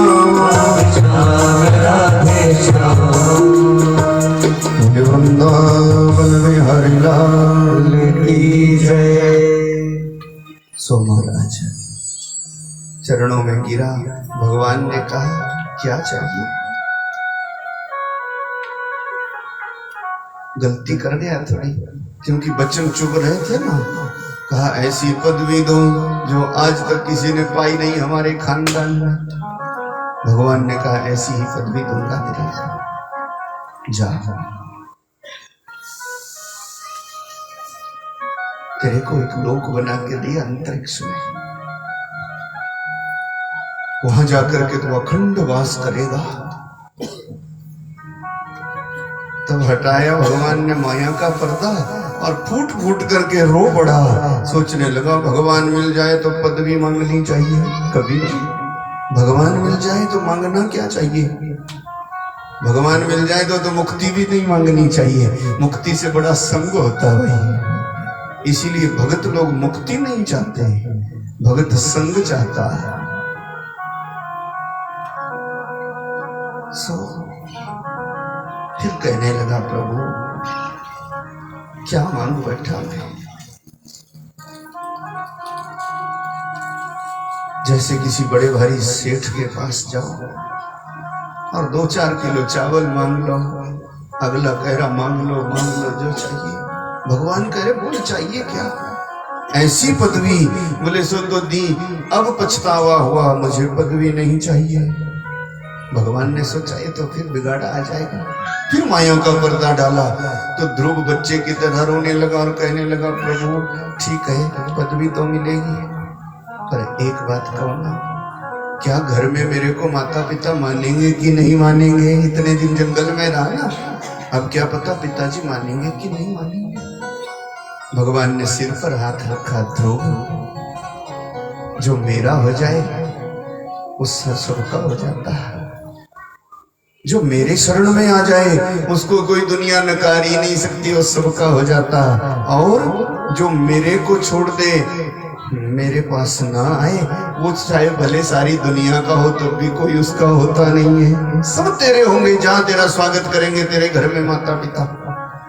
राधे श्याम। वृंदावन में हरिलाल की जय। सो महाराज चरणों में गिरा, भगवान ने कहा क्या चाहिए। गलती कर गया थोड़ी, क्योंकि बच्चन चुप रहे थे ना। कहा ऐसी पदवी दो जो आज तक किसी ने पाई नहीं हमारे खानदान में। भगवान ने कहा ऐसी ही पदवी दूंगा तेरे, जा तेरे को एक लोक बना के दिया अंतरिक्ष में, वहां जाकर के तू अखंड वास करेगा। तब हटाया भगवान ने माया का पर्दा और फूट फूट करके रो पड़ा। सोचने लगा भगवान मिल जाए तो पदवी मांगनी चाहिए, कभी नहीं। भगवान मिल जाए तो मांगना क्या चाहिए। भगवान मिल जाए तो मुक्ति भी नहीं मांगनी चाहिए। मुक्ति से बड़ा संग होता है भाई। इसीलिए भगत लोग मुक्ति नहीं चाहते, भगत संग चाहता है। फिर कहने लगा प्रभु क्या मांगू बैठा मैं। जैसे किसी बड़े भारी सेठ के पास जाओ और 2-4 किलो चावल मांग लो, अगला कह रहा मांग लो जो चाहिए। भगवान कह रहे बोल चाहिए क्या। ऐसी पदवी बोले सो तो दी, अब पछतावा हुआ मुझे पदवी नहीं चाहिए। भगवान ने सोचा ये तो फिर बिगाड़ा आ जाएगा। फिर माया का पर्दा डाला तो ध्रुव बच्चे की तरह रोने लगा और कहने लगा प्रभु ठीक है पदवी तो मिलेगी, पर एक बात कहो ना, क्या घर में मेरे को माता पिता मानेंगे कि नहीं मानेंगे। इतने दिन जंगल में रहा ना, अब क्या पता पिताजी मानेंगे कि नहीं मानेंगे। भगवान ने सिर पर हाथ रखा, ध्रुव जो मेरा हो जाए उससे सबका हो जाता है। जो मेरे शरण में आ जाए उसको कोई दुनिया नकार ही नहीं सकती, वो सबका हो जाता। और जो मेरे को छोड़ दे, मेरे पास ना आए, वो चाहे भले सारी दुनिया का हो तो भी कोई उसका होता नहीं है। सब तेरे होंगे, जहां तेरा स्वागत करेंगे तेरे घर में माता पिता।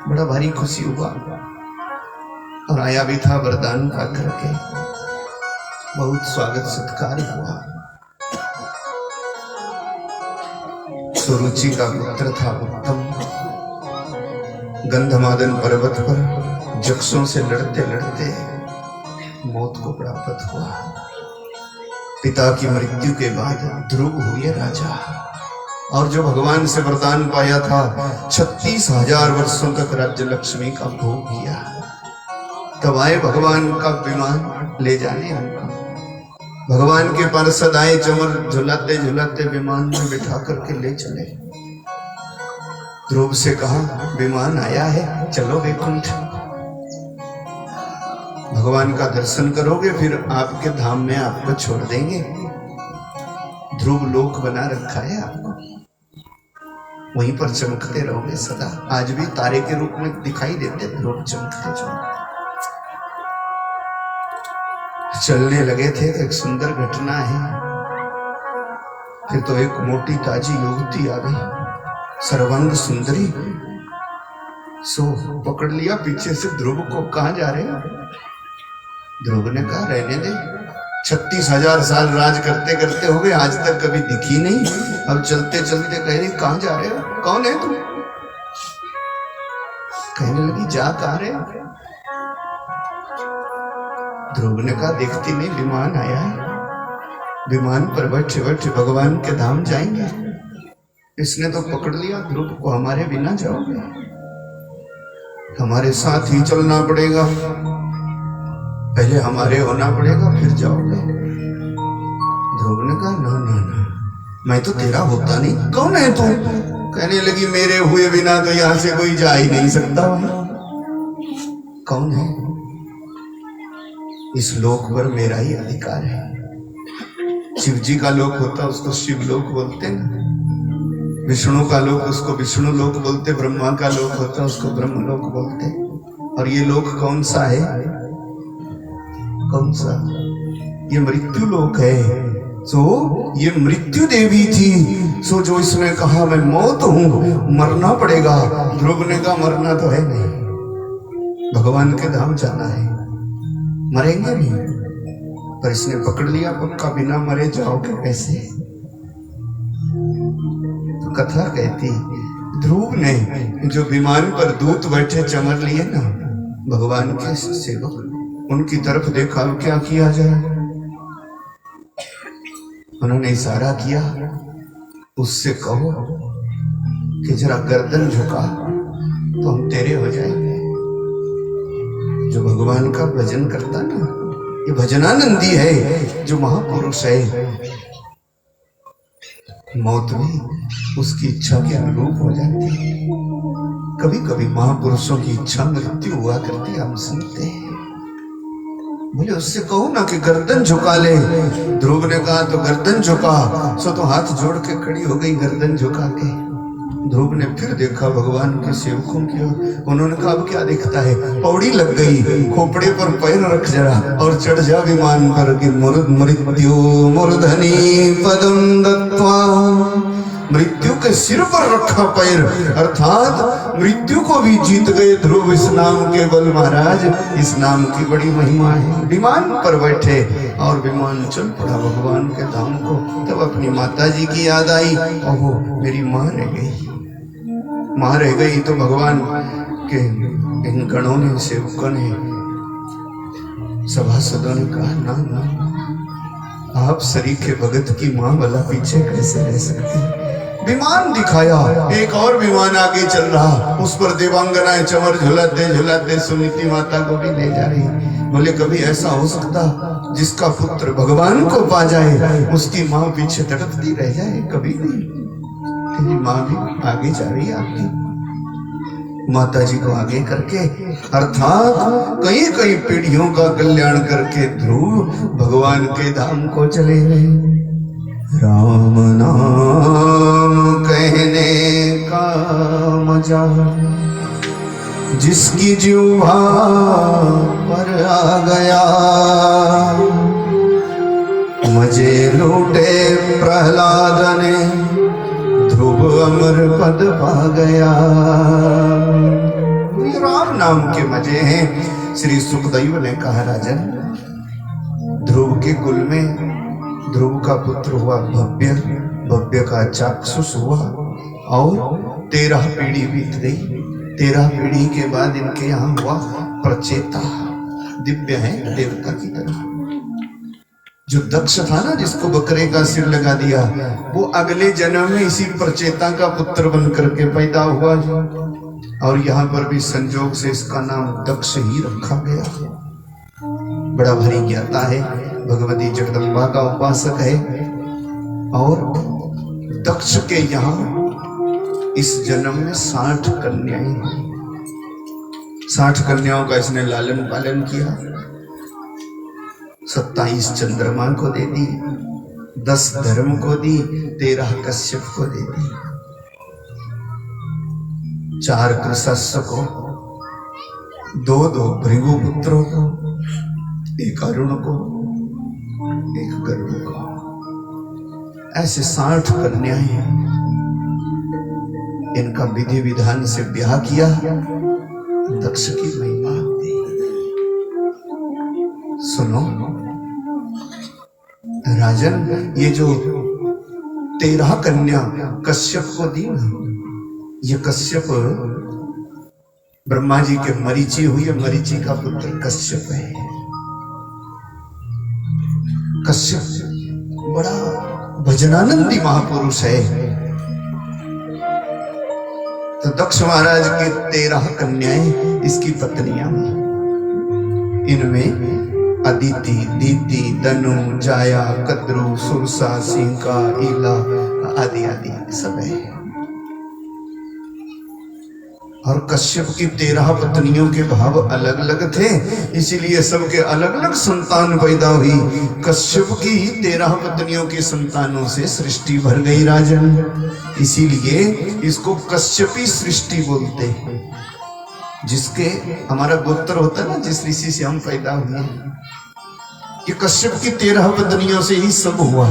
बड़ा भारी खुशी हुआ और आया भी था वरदान पा करके, बहुत स्वागत सत्कार हुआ। सुरुचि का पुत्र था उत्तम, गंधमादन पर्वत पर जक्षों से लड़ते लड़ते मौत को प्राप्त हुआ। पिता की मृत्यु के बाद ध्रुव हुए राजा, और जो भगवान से वरदान पाया था 36,000 वर्षों तक राज्य लक्ष्मी का भोग किया। तब आए भगवान का विमान ले जाने हमको। भगवान के पार्षद आए, चमर झुलाते झुलाते विमान में बिठा करके ले चले। ध्रुव से कहा विमान आया है, चलो वैकुंठ। भगवान का दर्शन करोगे फिर आपके धाम में आपको छोड़ देंगे। ध्रुव लोक बना रखा है आपको, वहीं पर चमकते रहोगे सदा। आज भी तारे के रूप में दिखाई देते ध्रुव, चमकते चमकते। चलने लगे थे तो एक सुंदर घटना है। फिर तो एक मोटी ताजी युवती आ गई, सर्वांग सुंदरी। सो पकड़ लिया पीछे से ध्रुव को, कहां जा रहे हो। ध्रुव ने कहा रहने दे, 36,000 साल राज करते करते हो गए, आज तक कभी दिखी नहीं। अब चलते चलते कह रही कहां जा रहे हो, कौन है तुम। कहने लगी जा कहाँ रहे? ध्रुव ने कहा देखती नहीं विमान आया है, विमान पर बैठे बैठे भगवान के धाम जाएंगे। इसने तो पकड़ लिया ध्रुव को, हमारे बिना जाओगे, हमारे साथ ही चलना पड़ेगा, पहले हमारे होना पड़ेगा फिर जाओगे। ध्रुव ने कहा ना ना ना, मैं तो तेरा होता नहीं। कौन है तू? कहने लगी मेरे हुए बिना तो यहां से कोई जा ही नहीं सकता। कौन है? इस लोक पर मेरा ही अधिकार है। शिव जी का लोक होता उसको शिव लोक बोलते ना, विष्णु का लोक उसको विष्णु लोक बोलते, ब्रह्मा का लोक होता उसको ब्रह्म लोक बोलते। और ये लोक कौन सा है? कौन सा? ये मृत्यु लोक है। सो ये मृत्यु देवी थी। सो जो इसने कहा मैं मौत हूं, मरना पड़ेगा। ध्रुव ने कहा मरना तो है नहीं, भगवान के धाम जाना है, मरेंगे नहीं। पर इसने पकड़ लिया पक्का, बिना मरे जाओगे कैसे? तो कथा कहती ध्रुव ने जो विमान पर दूत बैठे चमर लिए ना भगवान के सेवक, उनकी तरफ देखा क्या किया जाए। उन्होंने इशारा किया, उससे कहो कि जरा गर्दन झुका तो हम तेरे हो जाएंगे। जो भगवान का भजन करता ना, ये भजनानंदी है, जो महापुरुष है, मौत भी उसकी इच्छा के अनुरूप हो जाती है। कभी कभी महापुरुषों की इच्छा मृत्यु हुआ करती है, हम सुनते हैं। बोले उससे कहो ना कि गर्दन झुका ले। ध्रुव ने कहा तो गर्दन झुका। सो तो हाथ जोड़ के खड़ी हो गई गर्दन झुका के। ध्रुव ने फिर देखा भगवान के सेवकों की ओर। उन्होंने कहा अब क्या दिखता है? पौड़ी लग गई, खोपड़े पर पैर रख जरा और चढ़ जा विमान पर कि मृत्यु मूर्धनि पदम दत्वा। मृत्यु के सिर पर रखा पैर, अर्थात मृत्यु को भी जीत गए ध्रुव इस नाम के बल। महाराज इस नाम की बड़ी महिमा है। विमान पर बैठे और विमान चल पड़ा भगवान के धाम को। तब अपनी माता जी की याद आई, ओहो मेरी माँ रह गई। माँ रह गई तो भगवान के इन गणों ने, सेवकों ने, सभासदों ने कहा ना ना, आप सरीखे भगत की माँ भला पीछे कैसे रह सकती है। विमान दिखाया, एक और विमान आगे चल रहा, उस पर देवांगनाएं चमर झुलाते झुलाते सुनीति माता को भी ले जा रही। बोले कभी ऐसा हो सकता जिसका पुत्र भगवान को पा जाए उसकी माँ पीछे तड़पती रह जाए? कभी नहीं। तेरी माँ भी आगे जा रही है आपकी। माता जी को आगे करके, अर्थात कई कई पीढ़ियों का कल्याण करके ध्रुव भगवान के धाम को चले गए। राम नाम कहने का मजा जिसकी जिह्वा पर आ गया, मजे लूटे प्रहलाद ने, ध्रुव अमर पद पा गया। ये राम नाम के मजे हैं। श्री सुखदेव ने कहा राजन, ध्रुव के कुल में ध्रुव का पुत्र हुआ भव्य, भव्य का चाक्षुष हुआ और 13 पीढ़ी बीत गई। 13 पीढ़ी के बाद इनके यहाँ हुआ प्रचेता, दिव्य है देवता की तरह। जो दक्ष था ना, जिसको बकरे का सिर लगा दिया, वो अगले जन्म में इसी प्रचेता का पुत्र बन करके पैदा हुआ। और यहाँ पर भी संजोग से इसका नाम दक्ष ही रखा गया। बड़ा भारी ज्ञाता है, भगवती जगदम्बा का उपासक है। और दक्ष के यहाँ इस जन्म में 60 कन्याएं, 60 कन्याओं का इसने लालन पालन किया। 27 चंद्रमा को दे दी, 10 धर्म को दी, 13 कश्यप को दे दी, 4 कृषस्व को, 2 भृगु पुत्रों को, 1 अरुण को, 1 गरुड़ को। ऐसे 60 कन्याएं, इनका विधि विधान से ब्याह किया। दक्ष की महिमा थी। सुनो राजन, ये जो 13 कन्या कश्यप को दी ना, ये कश्यप ब्रह्मा जी के मरीचि हुई है, मरीचि का पुत्र कश्यप है। कश्यप बड़ा भजनानंदी महापुरुष है। तो दक्ष महाराज की 13 कन्याएं इसकी पत्नियां हुई। इनमें अदिति, दीति, दनु, जाया, कद्रु, सुरसा, सिंका, ईला आदि आदि सब है। और कश्यप की 13 पत्नियों के भाव अलग अलग थे, इसीलिए सबके अलग अलग संतान पैदा हुई। कश्यप की 13 पत्नियों की संतानों से सृष्टि भर गई राजन। इसीलिए इसको कश्यपी सृष्टि बोलते हैं। जिसके हमारा गोत्र होता है ना, जिस ऋषि से हम पैदा हुए, ये कश्यप की 13 पत्नियों से ही सब हुआ।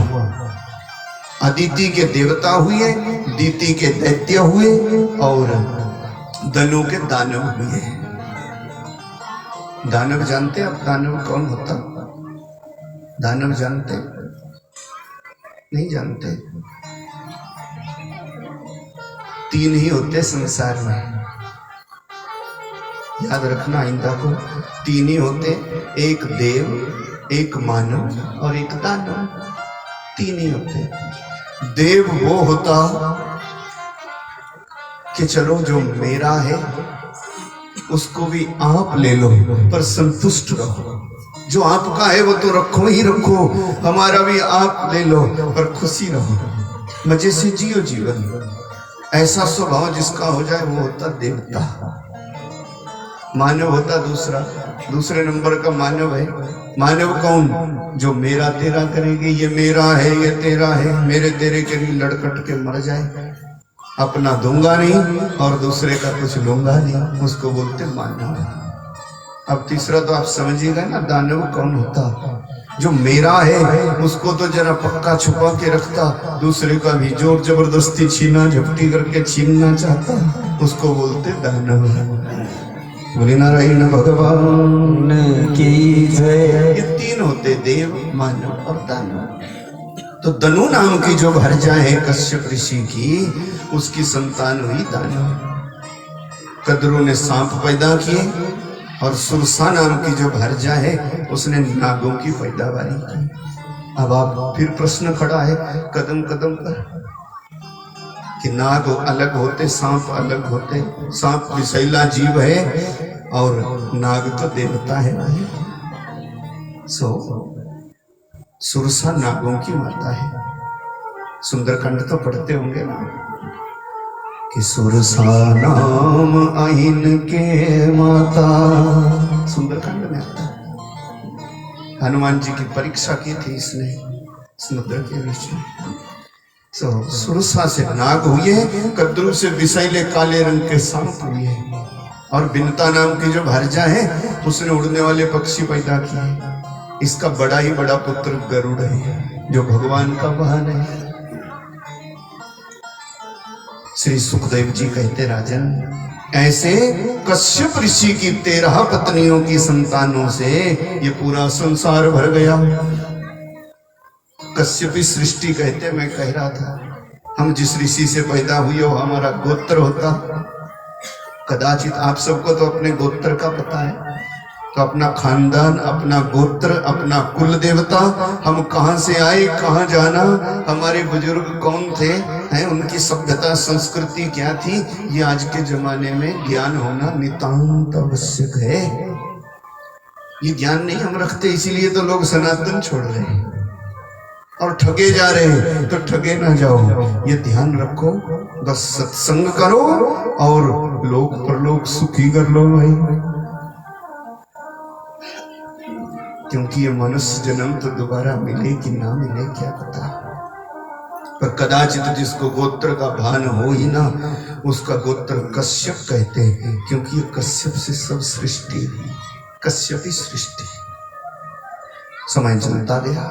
अदिति के देवता हुए, दीति के दैत्य हुए और दनु के दानव हुए। दानव जानते आप? दानव कौन होता? दानव जानते? नहीं जानते? 3 ही होते संसार में, याद रखना आइंदा को। 3 ही होते, एक देव, एक मानव और एक दानव। 3 ही होते। देव वो होता कि चलो जो मेरा है उसको भी आप ले लो, पर संतुष्ट रहो। जो आपका है वो तो रखो ही रखो, हमारा भी आप ले लो, पर खुशी रहो, मजे से जियो जीवन। ऐसा स्वभाव जिसका हो जाए वो होता देवता। मानव होता दूसरे नंबर का मानव है। मानव कौन? जो मेरा तेरा करेंगे, ये मेरा है ये तेरा है, मेरे तेरे के लिए लड़कट के मर जाए, अपना दूंगा नहीं और दूसरे का कुछ लूंगा नहीं, उसको बोलते मानव। अब तीसरा तो आप समझिएगा ना, दानव कौन होता? जो मेरा है उसको तो जरा पक्का छुपा के रखता, दूसरे का भी जोर जबरदस्ती छीना झपटी करके छीनना चाहता, उसको बोलते दानव। बोले नारायण भगवान की जय। ये 3 होते, देव, मानव और दानव। तो दनु नाम की जो भरजा है कश्यप ऋषि की, उसकी संतान हुई दानव। कद्रु ने सांप पैदा किए और सुरसा नाम की जो भरजा है उसने नागों की पैदावारी की। अब आप फिर प्रश्न खड़ा है कदम कदम पर कि नाग अलग होते, सांप अलग होते। सांप विषैला जीव है और नाग तो देवता है भाई। सुरसा नागों की माता है। सुंदरकांड तो पढ़ते होंगे ना कि सुरसा नाम आइन के माता, सुंदरकांड में आता है। हनुमान जी की परीक्षा की थी इसने समुद्र के बीच में। सुरसा से नाग हुए, कद्रु से विषैले काले रंग के सांप हुए, और बिनता नाम की जो भरजा है उसने उड़ने वाले पक्षी पैदा किए। इसका बड़ा ही बड़ा पुत्र गरुड़ है जो भगवान का वाहन है। श्री सुखदेव जी कहते राजन, ऐसे कश्यप ऋषि की 13 पत्नियों की संतानों से ये पूरा संसार भर गया। कश्यपी सृष्टि कहते, मैं कह रहा था हम जिस ऋषि से पैदा हुए हो हमारा गोत्र होता। कदाचित आप सबको तो अपने गोत्र का पता है, तो अपना खानदान, अपना गोत्र, अपना कुल देवता, हम कहां से आए, कहां जाना, हमारे बुजुर्ग कौन थे, हैं, उनकी सभ्यता संस्कृति क्या थी, ये आज के जमाने में ज्ञान होना नितांत आवश्यक है। ये ज्ञान नहीं हम रखते, इसीलिए तो लोग सनातन छोड़ रहे हैं और ठगे जा रहे हैं। तो ठगे ना जाओ, ये ध्यान रखो, बस सत्संग करो और लोक परलोक सुखी कर लो भाई। क्योंकि ये मनुष्य जन्म तो दोबारा मिले कि ना मिले क्या पता, पर कदाचित जिसको गोत्र का भान हो ही ना, उसका गोत्र कश्यप कहते हैं, क्योंकि ये कश्यप से सब सृष्टि, कश्यपी सृष्टि। समय चलता गया,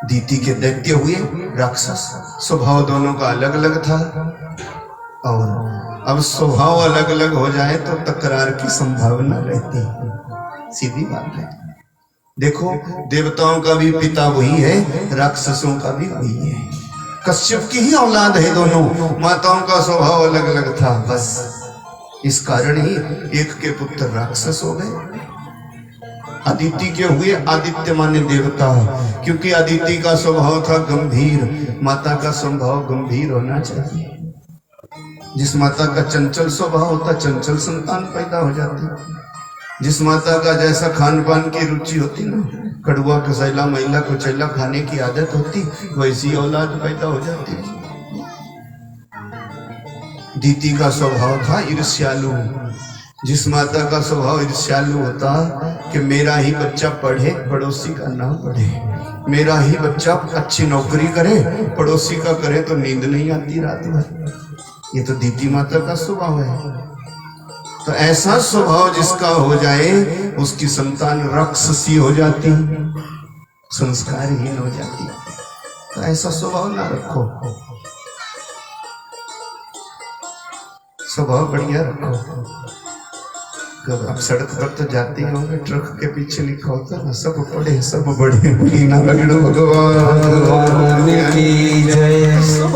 दीति के दैत्य हुए, राक्षस। स्वभाव दोनों का अलग अलग था, और अब स्वभाव अलग अलग हो जाए तो तकरार की संभावना रहती है, सीधी बात है। देखो, देवताओं का भी पिता वही है, राक्षसों का भी वही है। कश्यप की ही औलाद है दोनों, माताओं का स्वभाव अलग अलग था, बस इस कारण ही एक के पुत्र राक्षस हो गए। अदिति के हुए आदित्य माने देवता, क्योंकि अदिति का स्वभाव था गंभीर। माता का स्वभाव गंभीर होना चाहिए। जिस माता का चंचल स्वभाव होता, चंचल संतान पैदा हो जाती। जिस माता का जैसा खान पान की रुचि होती ना, कड़ुआ कसैला मैला कुचैला खाने की आदत होती, वैसी औलाद पैदा हो जाती। दीति का स्वभाव था ईर्ष्यालु। जिस माता का स्वभाव ईर्ष्यालु होता कि मेरा ही बच्चा पढ़े, पड़ोसी का ना पढ़े, मेरा ही बच्चा अच्छी नौकरी करे, पड़ोसी का करे तो नींद नहीं आती रात भर, ये तो दीति माता का स्वभाव है। तो ऐसा स्वभाव जिसका हो जाए, उसकी संतान राक्षसी हो जाती, संस्कारहीन हो जाती। तो ऐसा स्वभाव ना रखो, स्वभाव बढ़िया रखो। कब आप सड़क पर तो जाते होंगे, ट्रक के पीछे लिखा होता ना, सब पढ़े सब बड़े, ना रगड़ो भगवान की जय। सब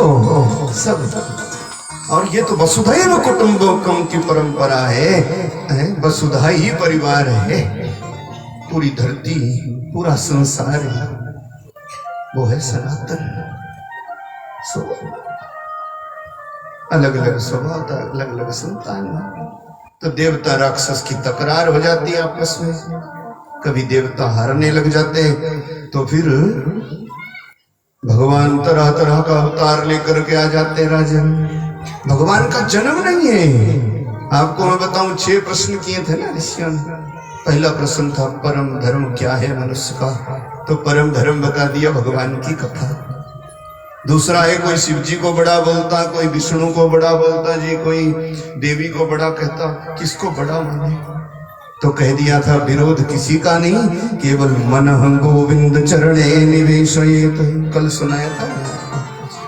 और ये तो वसुधैव कुटुंबकम की परंपरा है। वसुधा ही परिवार है, पूरी धरती पूरा संसार है, वो है सनातन। अलग अलग स्वभाव था, अलग अलग संतान। तो देवता राक्षस की तकरार हो जाती है आपस में, कभी देवता हारने लग जाते, तो फिर भगवान तरह तरह का अवतार लेकर के आ जाते राजन। भगवान का जन्म नहीं है। आपको मैं बताऊं, 6 प्रश्न किए थे ना ऋषियों ने। पहला प्रश्न था परम धर्म क्या है मनुष्य का, तो परम धर्म बता दिया भगवान की कथा। दूसरा है कोई शिव जी को बड़ा बोलता, कोई विष्णु को बड़ा बोलता जी, कोई देवी को बड़ा कहता, किसको बड़ा माने? तो कह दिया था विरोध किसी का नहीं, केवल मन गोविंद चरणे निवेशयेत। कल सुनाया था,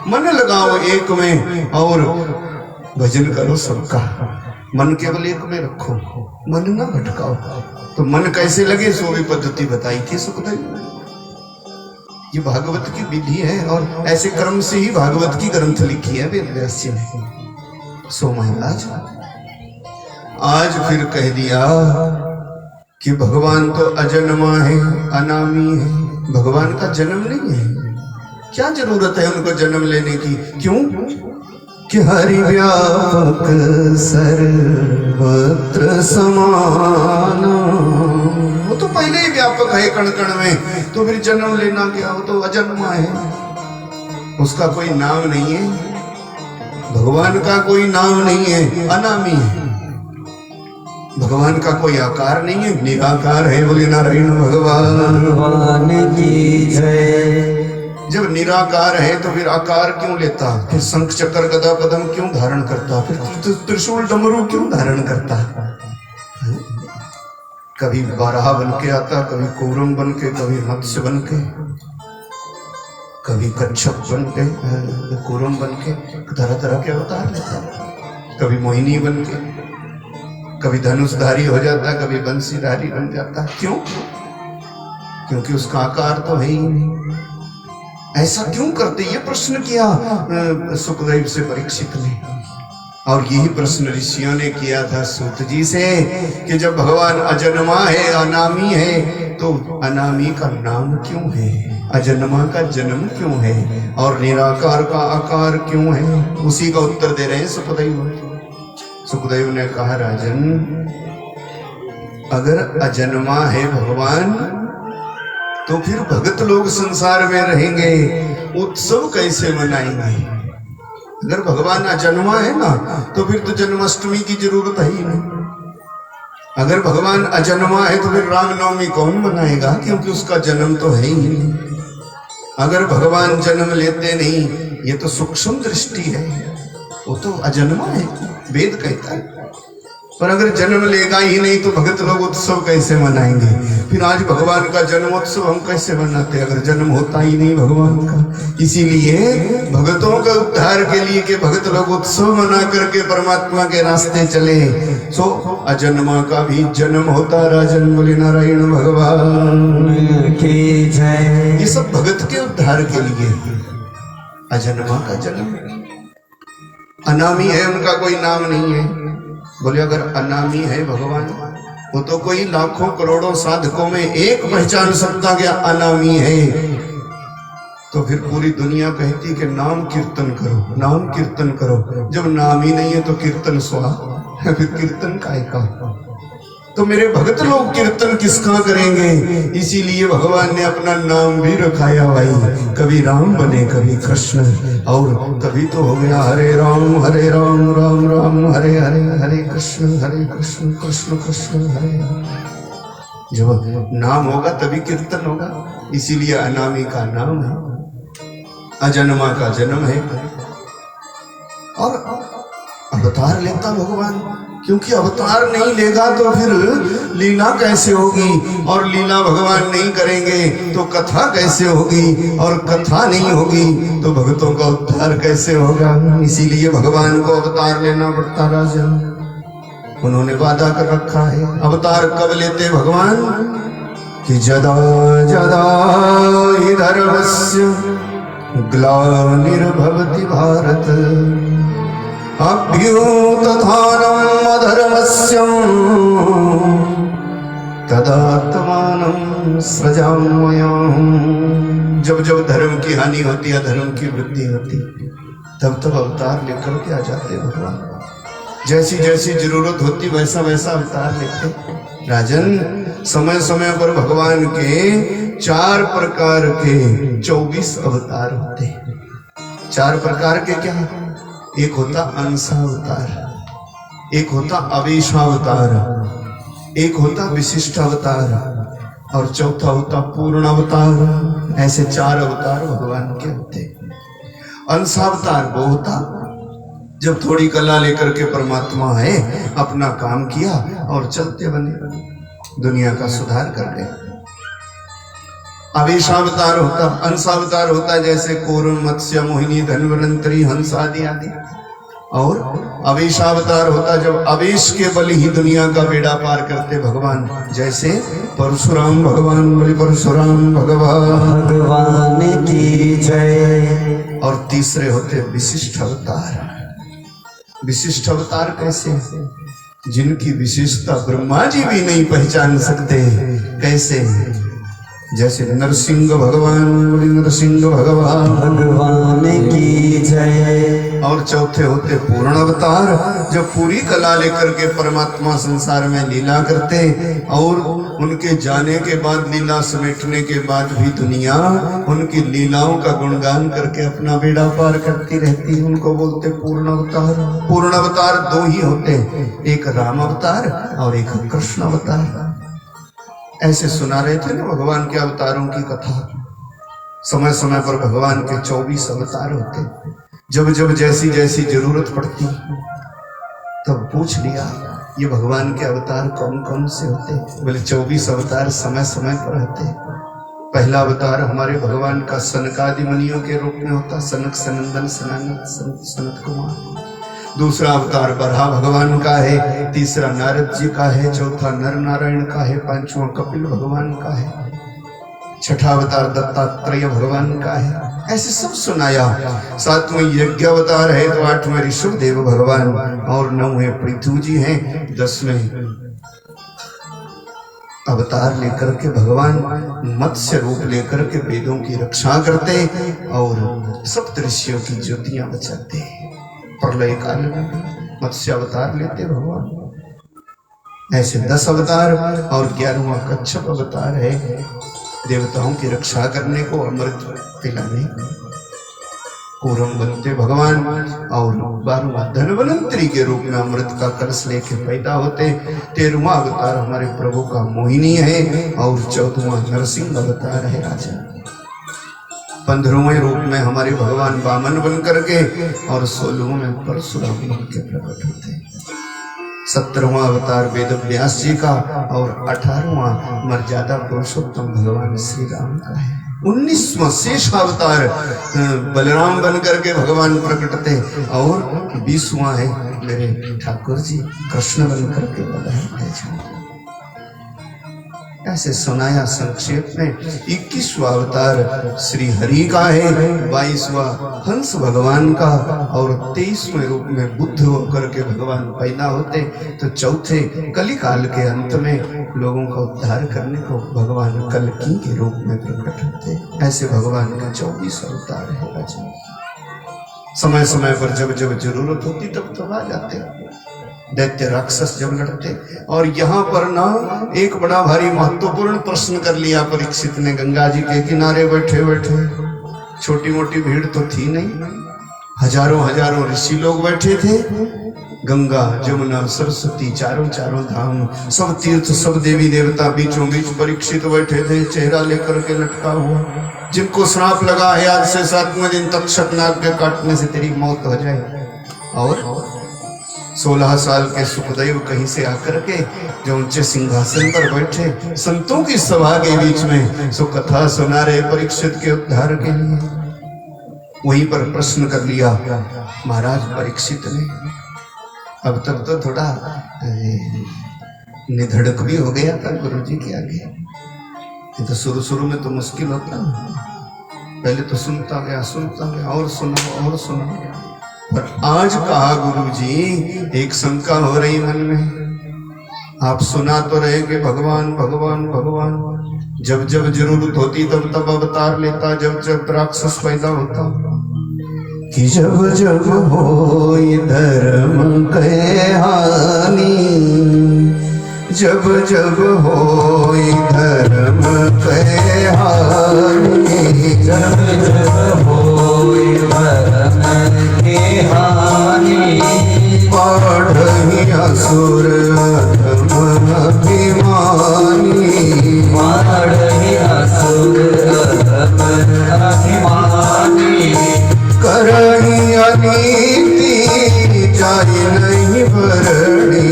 मन लगाओ एक में और भजन करो सबका। मन केवल एक में रखो, मन ना भटकाओ। तो मन कैसे लगे, सो भी पद्धति बताई थी सुखदेव। ये भागवत की विधि है, और ऐसे क्रम से ही भागवत की ग्रंथ लिखी है वेद व्यास जी ने। सो महाराज आज फिर कह दिया कि भगवान तो अजन्मा है, अनामी है, भगवान का जन्म नहीं है। क्या जरूरत है उनको जन्म लेने की? क्यों कि हरि व्यापक सर्वत्र समान, वो तो पहले ही व्यापक है कण कण में, तो फिर जन्म लेना क्या? वो तो अजन्मा है, उसका कोई नाम नहीं है। भगवान का कोई नाम नहीं है, अनामी है। भगवान का कोई आकार नहीं है, निराकार है। बोले नारायण भगवान की जय। जब निराकार है तो फिर आकार क्यों लेता? फिर शंख चक्र गदा पद्म क्यों धारण करता? फिर त्रिशूल डमरू क्यों धारण करता? कभी बारहा बन के आता, कभी कौरम बन के, कभी मत्स्य बन के, कभी कच्छप बन के, कौरम बन के, तरह तरह के अवतार लेता। कभी मोहिनी बन के, कभी धनुषधारी हो जाता, कभी बंसीधारी बन जाता। क्यों? क्योंकि उसका आकार तो है ही नहीं। ऐसा क्यों करते? ये प्रश्न किया सुखदेव से परीक्षित ने, और यही प्रश्न ऋषियों ने किया था सूत जी से कि जब भगवान अजन्मा है, अनामी है, तो अनामी का नाम क्यों है? अजन्मा का जन्म क्यों है? और निराकार का आकार क्यों है? उसी का उत्तर दे रहे हैं सुखदेव। सुखदेव ने कहा राजन, अगर अजन्मा है भगवान, तो फिर भगत लोग संसार में रहेंगे, उत्सव कैसे मनाएंगे? अगर भगवान अजन्मा है ना, तो फिर तो जन्माष्टमी की जरूरत है ही नहीं। अगर भगवान अजन्मा है तो फिर रामनवमी कौन मनाएगा? क्योंकि उसका जन्म तो है ही नहीं। अगर भगवान जन्म लेते नहीं, ये तो सूक्ष्म दृष्टि है, वो तो अजन्मा है, वेद कहता है। पर अगर जन्म लेगा ही नहीं तो भगत लोग उत्सव कैसे मनाएंगे? फिर आज भगवान का जन्मोत्सव हम कैसे मनाते अगर जन्म होता ही नहीं भगवान का? इसीलिए भगतों का उद्धार के लिए कि भगत लोग उत्सव मना करके परमात्मा के रास्ते चले, सो अजन्मा का भी जन्म होता। राजन बोले नारायण भगवान की जय। ये सब भगत के उद्धार के लिए अजन्मा का जन्म। अनामी है, उनका कोई नाम नहीं है, बोले अगर अनामी है भगवान, वो तो कोई लाखों करोड़ों साधकों में एक पहचान सकता क्या अनामी है, तो फिर पूरी दुनिया कहती कि नाम कीर्तन करो, नाम कीर्तन करो। जब नाम ही नहीं है तो कीर्तन स्वा, फिर कीर्तन काय का। तो मेरे भगत लोग कीर्तन किसका करेंगे, इसीलिए भगवान ने अपना नाम भी रखाया भाई। कभी राम बने कभी कृष्ण, और कभी तो हो गया हरे राम राम राम हरे हरे, हरे कृष्ण कृष्ण कृष्ण हरे हरे। जब नाम होगा तभी कीर्तन होगा, इसीलिए अनामी का नाम है, अजन्मा का जन्म है। और अवतार लेता भगवान, क्योंकि अवतार नहीं लेगा तो फिर लीला कैसे होगी, और लीला भगवान नहीं करेंगे तो कथा कैसे होगी, और कथा नहीं होगी तो भक्तों का उद्धार कैसे होगा। इसीलिए भगवान को अवतार लेना पड़ता राजन। उन्होंने वादा कर रखा है। अवतार कब लेते भगवान कि जदा जदा हि धर्मस्य ग्लानिर्भवति भारत अभ्युत्थानम् अधर्मस्य तदात्मानं सृजाम्यहम्। जब जब धर्म की हानि होती है, धर्म की वृद्धि होती, तब तब अवतार लेकर के आ जाते भगवान। जैसी जैसी जरूरत होती वैसा वैसा अवतार लेते राजन। समय समय पर भगवान के 4 प्रकार के 24 अवतार होते। 4 प्रकार के क्या? एक होता अंशावतार, एक होता अवेशावतार, एक होता विशिष्ट अवतार, और चौथा होता पूर्ण अवतार। ऐसे 4 अवतार भगवान के होते। अंशावतार वो होता जब थोड़ी कला लेकर के परमात्मा है, अपना काम किया और चलते बने, दुनिया का सुधार कर गए। अवेशावतार होता, अंशावतार होता जैसे कूर्म, मत्स्य, मोहिनी, धन्वंतरी, हंस आदि आदि। और अवेशावतार होता जब अवेश के बल ही दुनिया का बेड़ा पार करते भगवान, जैसे परशुराम भगवान। बोले परशुराम भगवान की जय। और तीसरे होते विशिष्ट अवतार। विशिष्ट अवतार कैसे? जिनकी विशेषता ब्रह्मा जी भी नहीं पहचान सकते। कैसे? जैसे नरसिंह भगवान। बोले नरसिंह भगवान की जय। और चौथे होते पूर्ण अवतार, जो पूरी कला लेकर के परमात्मा संसार में लीला करते, और उनके जाने के बाद, लीला समेटने के बाद भी दुनिया उनकी लीलाओं का गुणगान करके अपना बेड़ा पार करती रहती। उनको बोलते पूर्ण अवतार। पूर्ण अवतार 2 ही होते, एक राम अवतार और एक कृष्ण अवतार। ऐसे सुना रहे थे ना भगवान के अवतारों की कथा। समय समय पर भगवान के 24 अवतार होते। जब जब जैसी जैसी जरूरत पड़ती तब पूछ लिया ये भगवान के अवतार कौन कौन से होते। बोले 24 अवतार समय समय पर होते। पहला अवतार हमारे भगवान का सनकादि मुनियों के रूप में होता, सनक सनंदन सनानंद सनत कुमार। दूसरा अवतार बरहा भगवान का है, तीसरा नारद जी का है, चौथा नर नारायण का है, पांचवा कपिल भगवान का है, छठा अवतार दत्तात्रेय भगवान का है। ऐसे सब सुनाया। 7वें यज्ञ अवतार है, तो 8वें ऋषभदेव भगवान, और 9वें पृथु जी हैं। 10वें अवतार लेकर के भगवान मत्स्य रूप लेकर के वेदों की रक्षा करते और सप्तऋषियों की ज्योतियां बचाते। प्रलय काल में मत्स्य अवतार लेते भगवान। ऐसे 10 अवतार, और 11वां कच्छप अवतार है, देवताओं की रक्षा करने को, अमृत पिलाने। कूर्म बनते भगवान, और 12वां धन्वंतरी के रूप में अमृत का कलश लेके पैदा होते। 13वां अवतार हमारे प्रभु का मोहिनी है, और 14वां नरसिंह अवतार है राजा। 15वें रूप में हमारे भगवान वामन बन करके, और 16वें परशुराम बन के प्रकट होते। 17वां अवतार वेद व्यास जी का, और 18वां मर्यादा पुरुषोत्तम भगवान श्री राम का है। 19वां शेष अवतार बलराम बन करके भगवान प्रकट थे, और 20वां है मेरे ठाकुर जी कृष्ण बन करके बलराम है। ऐसे सुनाया संक्षेप में। 21वां अवतार श्री हरि का है, 22वां हंस भगवान का, और 23वें रूप में बुद्ध होकर के भगवान पैदा होते। तो चौथे कली काल के अंत में लोगों का उद्धार करने को भगवान कल्की के रूप में प्रकट होते। ऐसे भगवान का 24 अवतार है राजन। समय समय पर जब जब जरूरत होती तब तब आ जाते, दैत्य राक्षस जब लड़ते। और यहाँ पर ना एक बड़ा भारी महत्वपूर्ण प्रश्न कर लिया परीक्षित ने। गंगा जी के किनारे बैठे बैठे, छोटी मोटी भीड़ तो थी नहीं, हजारों हजारों ऋषि लोग बैठे थे। गंगा जमुना सरस्वती चारों चारों धाम, सब तीर्थ सब देवी देवता बीचों बीच परीक्षित बैठे थे, चेहरा लेकर के लटका हुआ। जिनको श्राप लगा है आज से 7वें दिन तक शतनाग के काटने से तेरी मौत हो जाए। और 16 साल के सुखदेव कहीं से आकर के जो ऊंचे सिंहासन पर बैठे संतों की सभा के बीच में सुकथा सुना रहे परीक्षित के उद्धार के लिए। वहीं पर प्रश्न कर लिया महाराज परीक्षित ने। अब तक तो थोड़ा निधड़क भी हो गया था गुरुजी के आगे। ये तो शुरू में तो मुश्किल होता, पहले तो सुनता गया और सुनो। पर आज कहा गुरुजी, एक शंका हो रही मन में। आप सुना तो रहे कि भगवान भगवान भगवान, जब जब जरूरत होती तब तब अवतार लेता, जब जब राक्षस पैदा होता। कि जब जब हो धर्म के हानि, जब जब हो धर्म के हानि, जब जब होई धर्म के हानि, बढ़ी असुर अधम अभिमानी, बढ़ी असुर अधम अभिमानी, करणी अनीति जाय नहीं भरणी,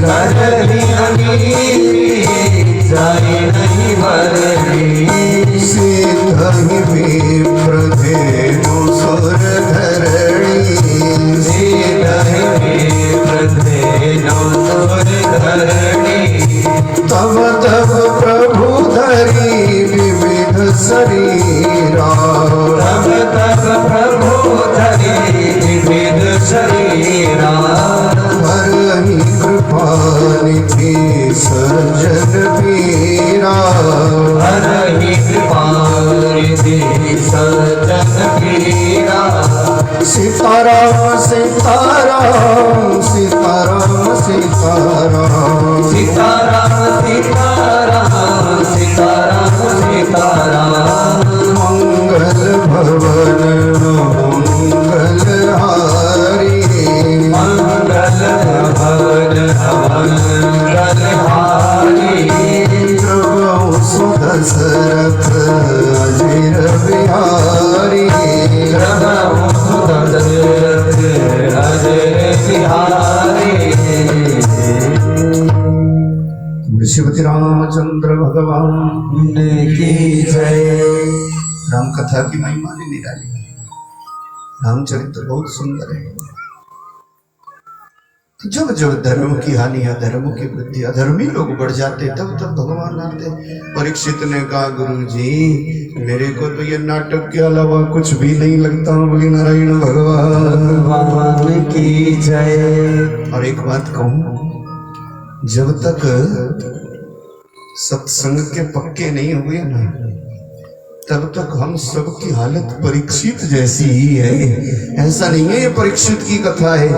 करणी अनीति जाय नहीं भरणी, सिद्ध ही विप्रधेनु सुर धरणी, सिद्ध ही विप्रधेनु सुर धरणी, तब तब प्रभु धरी विविध शरीरा, तब तब प्रभु धरी विविध शरीरा, हरहि कृपा निधि सज्जन वीरा, हरहि कृपा निधि सज्जन वीरा, सीताराम सीताराम सीताराम सीताराम, सीताराम सीताराम सीताराम सीताराम, मंगल भवन मंगल हारी, मंगल भवन मंगल हारी, प्रभु सुदशरथ अजिर बिहारी, प्रभु सुदशरथ अजिर बिहारी। श्रीमती रामचंद्र भगवान की जय। राम कथा की महिमा भी निराली है। रामचरित्र बहुत सुंदर है। तो जब जब धर्म की हानि अधर्म की वृद्धि, अधर्मी लोग बढ़ जाते, तब तब भगवान आते। परीक्षित ने कहा गुरु जी मेरे को तो ये नाटक के अलावा कुछ भी नहीं लगता। बोली नारायण भगवान की जय। और एक बात कहूं, जब तक सत्संग के पक्के नहीं हुए ना, तब तक हम सबकी हालत परीक्षित जैसी ही है। ऐसा नहीं है ये परीक्षित की कथा है,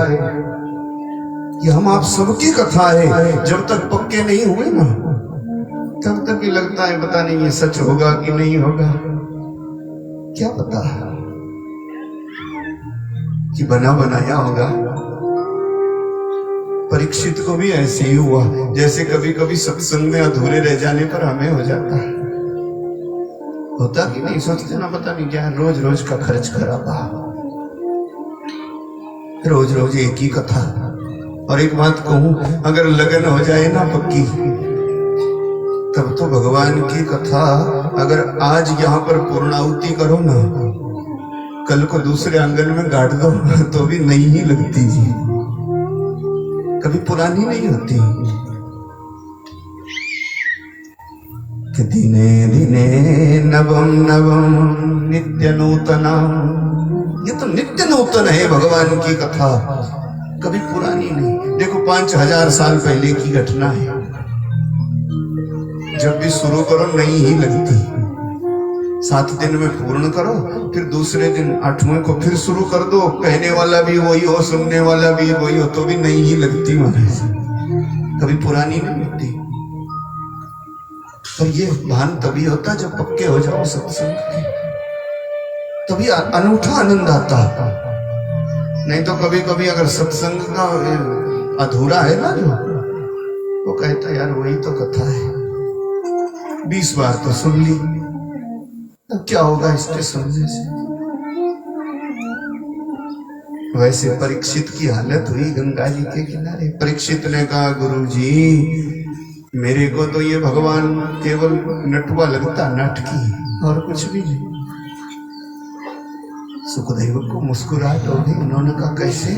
ये हम आप सबकी कथा है। जब तक पक्के नहीं हुए ना, तब तक ही लगता है पता नहीं ये सच होगा कि नहीं होगा। क्या पता कि बना बनाया होगा। परीक्षित को भी ऐसे ही हुआ, जैसे कभी कभी सत्संग में अधूरे रह जाने पर हमें हो जाता है। होता कि नहीं, सोचते ना पता नहीं क्या, रोज रोज का खर्च खराबा, रोज रोज एक ही कथा। और एक बात कहूं, अगर लगन हो जाए ना पक्की, तब तो भगवान की कथा अगर आज यहाँ पर पूर्णाहुति करो ना, कल को दूसरे आंगन में गाड़ दो तो भी नई ही लगती जी, कभी पुरानी नहीं होती। कि दिने दिने नवम नवम नित्य नूतना। ये तो नित्य नूतन है भगवान की कथा, कभी पुरानी नहीं। देखो 5000 साल पहले की घटना है। जब भी शुरू करो नई ही लगती। 7 दिन में पूर्ण करो, फिर दूसरे दिन 8वें को फिर शुरू कर दो। कहने वाला भी वही हो, सुनने वाला भी वही हो, तो भी नई ही लगती महाराज, कभी पुरानी नहीं लगती। पर ये भान तभी होता जब पक्के हो जाओ सत्संग के, तभी अनूठा आनंद आता। नहीं तो कभी कभी अगर सत्संग का अधूरा है ना जो, वो कहता यार वही तो कथा है, 20 बार तो सुन ली, अब क्या होगा इसके सुनने से। वैसे परीक्षित की हालत हुई गंगा जी के किनारे। परीक्षित ने कहा गुरु जी मेरे को तो ये भगवान केवल नटुआ लगता, नाटकी और कुछ भी नहीं। सुखदेव को मुस्कुराहट हो गई। उन्होंने कहा कैसे?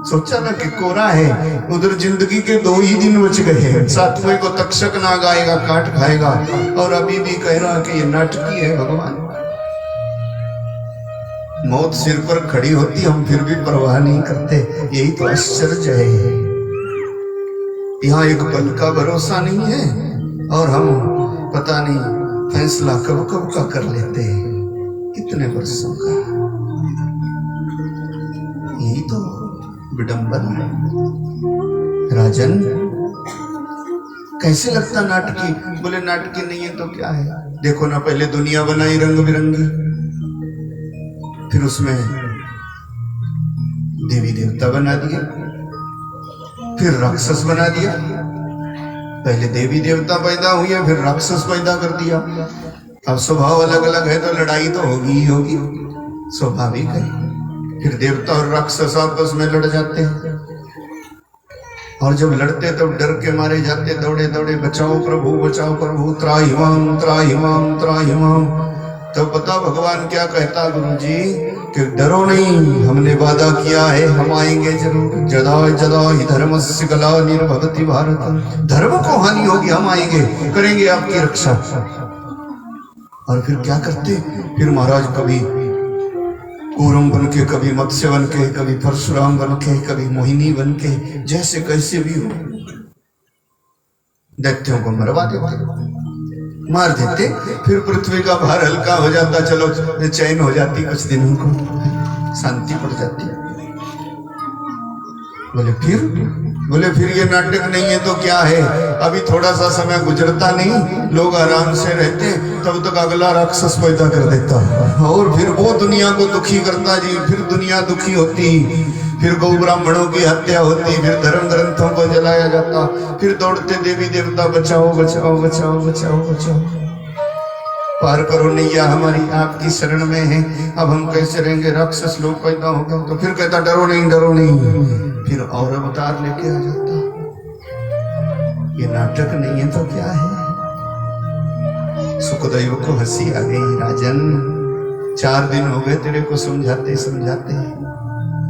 सोचा ना कि कोरा है, उधर जिंदगी के 2 ही दिन बच गए। 7वें को तक्षक नाग आएगा, काट खाएगा, और अभी भी कह रहा कि ये नाटकी है भगवान। मौत सिर पर खड़ी होती, हम फिर भी परवाह नहीं करते। यही तो आश्चर्य है। यहाँ एक पल का भरोसा नहीं है, और हम पता नहीं फैसला कब कब का कर लेते हैं, कितने वर्षों का। यही तो विडंबना है। राजन कैसे लगता नाटकी? बोले नाटकी नहीं है तो क्या है? देखो ना, पहले दुनिया बनाई रंग बिरंगी, फिर उसमें देवी देवता बना दिए, फिर राक्षस बना दिया। पहले देवी देवता पैदा हुए, फिर राक्षस पैदा कर दिया। अब स्वभाव अलग अलग है तो लड़ाई तो होगी ही होगी, स्वाभाविक है। फिर देवता और राक्षस आपस में लड़ जाते हैं, और जब लड़ते तब डर के मारे जाते, दौड़े दौड़े बचाओ प्रभु त्राहिमाम त्राहिमाम त्राहिमाम। तो पता भगवान क्या कहता गुरु जी कि डरो नहीं, हमने वादा किया है, हम आएंगे जरूर। जदा जदा ही धर्मस्य कला निर्भवति भारत। धर्म को हानि होगी, हम आएंगे, करेंगे आपकी रक्षा। और फिर क्या करते? फिर महाराज कभी कूरम बन के, कभी मत्स्य बन के, कभी परशुराम बन के, कभी मोहिनी बन के, जैसे कैसे भी हो दैत्यों को मरवा देते, मार देते। फिर पृथ्वी का भार हल्का हो जाता, चलो चैन हो जाती, कुछ दिनों को शांति पड़ जाती। बोले फिर ये नाटक नहीं है तो क्या है? अभी थोड़ा सा समय गुजरता नहीं, लोग आराम से रहते, तब तक अगला राक्षस पैदा कर देता, और फिर वो दुनिया को दुखी करता जी। फिर दुनिया दुखी होती, फिर गौ ब्राह्मणों की हत्या होती, फिर धर्म ग्रंथों को जलाया जाता, फिर दौड़ते देवी देवता बचाओ बचाओ बचाओ बचाओ बचाओ, पार करो नैया हमारी आपकी शरण में है, अब हम कैसे रहेंगे? राक्षस लोग पैदा हो गए। तो फिर कहता डरो नहीं डरो नहीं, फिर और अवतार लेके आ जाता। ये नाटक नहीं है तो क्या है? सुखदेव को हंसी आ गई। राजन 4 दिन हो गए तेरे को समझाते समझाते,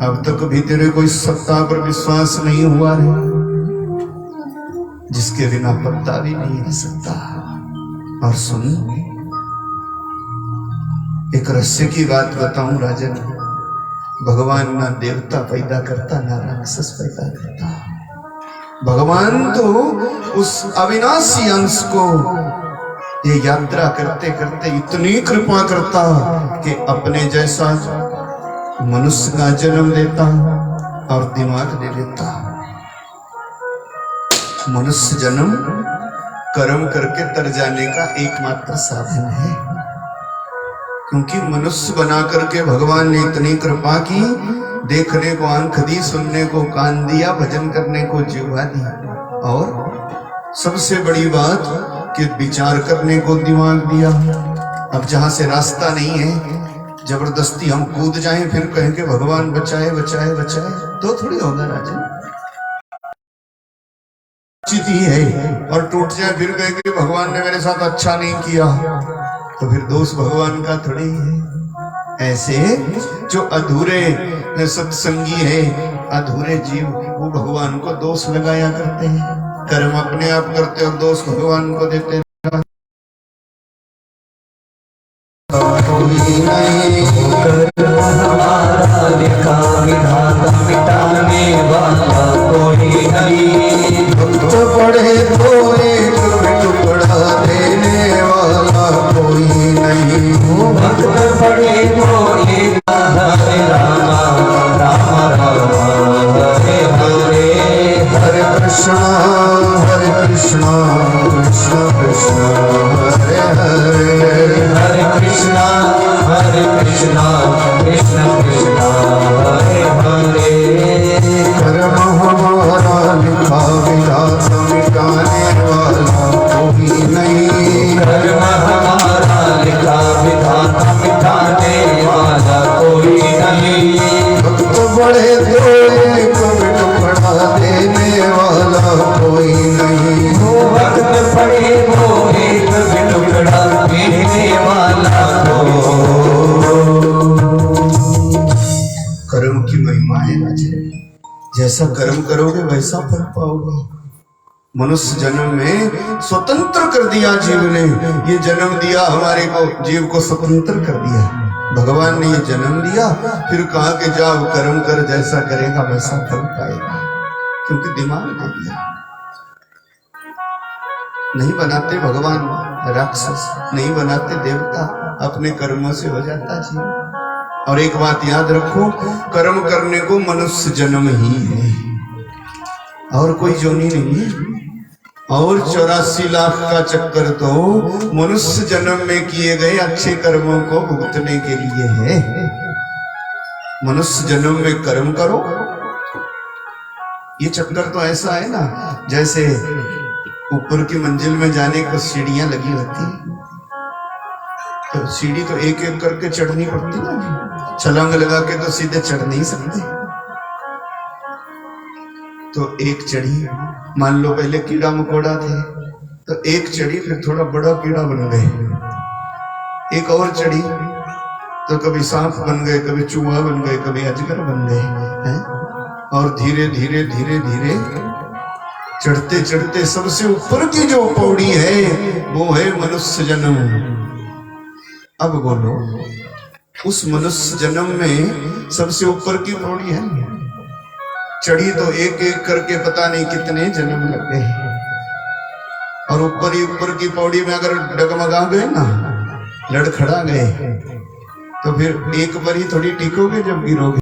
अब तक भी तेरे को इस सत्ता पर विश्वास नहीं हुआ है, जिसके बिना पत्ता भी नहीं हिल सकता। और सुन, एक रहस्य की बात बताऊं राजन, भगवान ना देवता पैदा करता, ना राक्षस पैदा करता। भगवान तो उस अविनाशी अंश को ये यात्रा करते करते इतनी कृपा करता कि अपने जैसा मनुष्य का जन्म देता और दिमाग दे देता। मनुष्य जन्म कर्म करके तर जाने का एकमात्र साधन है, क्योंकि मनुष्य बना करके भगवान ने इतनी कृपा की, देखने को आंख दी, सुनने को कान दिया, भजन करने को जिह्वा दी, और सबसे बड़ी बात कि विचार करने को दिमाग दिया। अब जहां से रास्ता नहीं है, जबरदस्ती हम कूद जाएं फिर कहें कि भगवान बचाए बचाए बचाए, तो थोड़ी होगा राजन। उचित ही है, और टूट जाए फिर कहें कि भगवान ने मेरे साथ अच्छा नहीं किया, तो फिर दोष भगवान का थोड़ी है। ऐसे जो अधूरे सत्संगी है, अधूरे जीव, वो भगवान को दोष लगाया करते हैं, कर्म अपने आप करते और दोष भगवान को देते हैं। कृष्णा कृष्ण कृष्णा हरे हरे। कर्म हमारा लिखा विधाता मिटाने वाला कोई नहीं। कर्म हमारा लिखा विधाता मिटाने वाला कोई नहीं। भक्त बड़े तो एक टुकड़ा देने वाला कोई नहीं। भक्त पड़े वो एक टुकड़ा देने वाला कर्म की महिमा है राजे, जैसा कर्म करोगे वैसा फल पाओगे। मनुष्य जन्म में स्वतंत्र कर दिया जीव ने, ये जन्म दिया हमारे को, जीव को स्वतंत्र कर दिया भगवान ने। ये जन्म दिया फिर कहा कि जाओ कर्म कर, जैसा करेगा वैसा फल पाएगा, क्योंकि दिमाग दे दिया। नहीं बनाते भगवान राक्षस, नहीं बनाते देवता, अपने कर्मों से हो जाता जीव। और एक बात याद रखो, कर्म करने को मनुष्य जन्म ही है, और कोई जोनी नहीं है। और 84 लाख का चक्कर तो मनुष्य जन्म में किए गए अच्छे कर्मों को भुगतने के लिए है। मनुष्य जन्म में कर्म करो। ये चक्कर तो ऐसा है ना, जैसे ऊपर की मंजिल में जाने को सीढ़ियां लगी होती है, तो सीढ़ी तो एक एक करके चढ़नी पड़ती ना, छलांग लगा के तो सीधे चढ़ नहीं सकते। तो एक चढ़ी, मान लो पहले कीड़ा मकोड़ा थे, तो एक चढ़ी फिर थोड़ा बड़ा कीड़ा बन गए। एक और चढ़ी तो कभी सांप बन गए, कभी चूहा बन गए, कभी अजगर बन गए हैं। और धीरे धीरे धीरे धीरे चढ़ते चढ़ते सबसे ऊपर की जो पौड़ी है वो है मनुष्य जन्म। अब बोलो, उस मनुष्य जन्म में सबसे ऊपर की पौड़ी है, चढ़ी तो एक एक करके पता नहीं कितने जन्म लग गए। और ऊपर ही ऊपर की पौड़ी में अगर डगमगा गए ना, लड़खड़ा गए, तो फिर एक पर ही थोड़ी टिकोगे जब गिरोगे।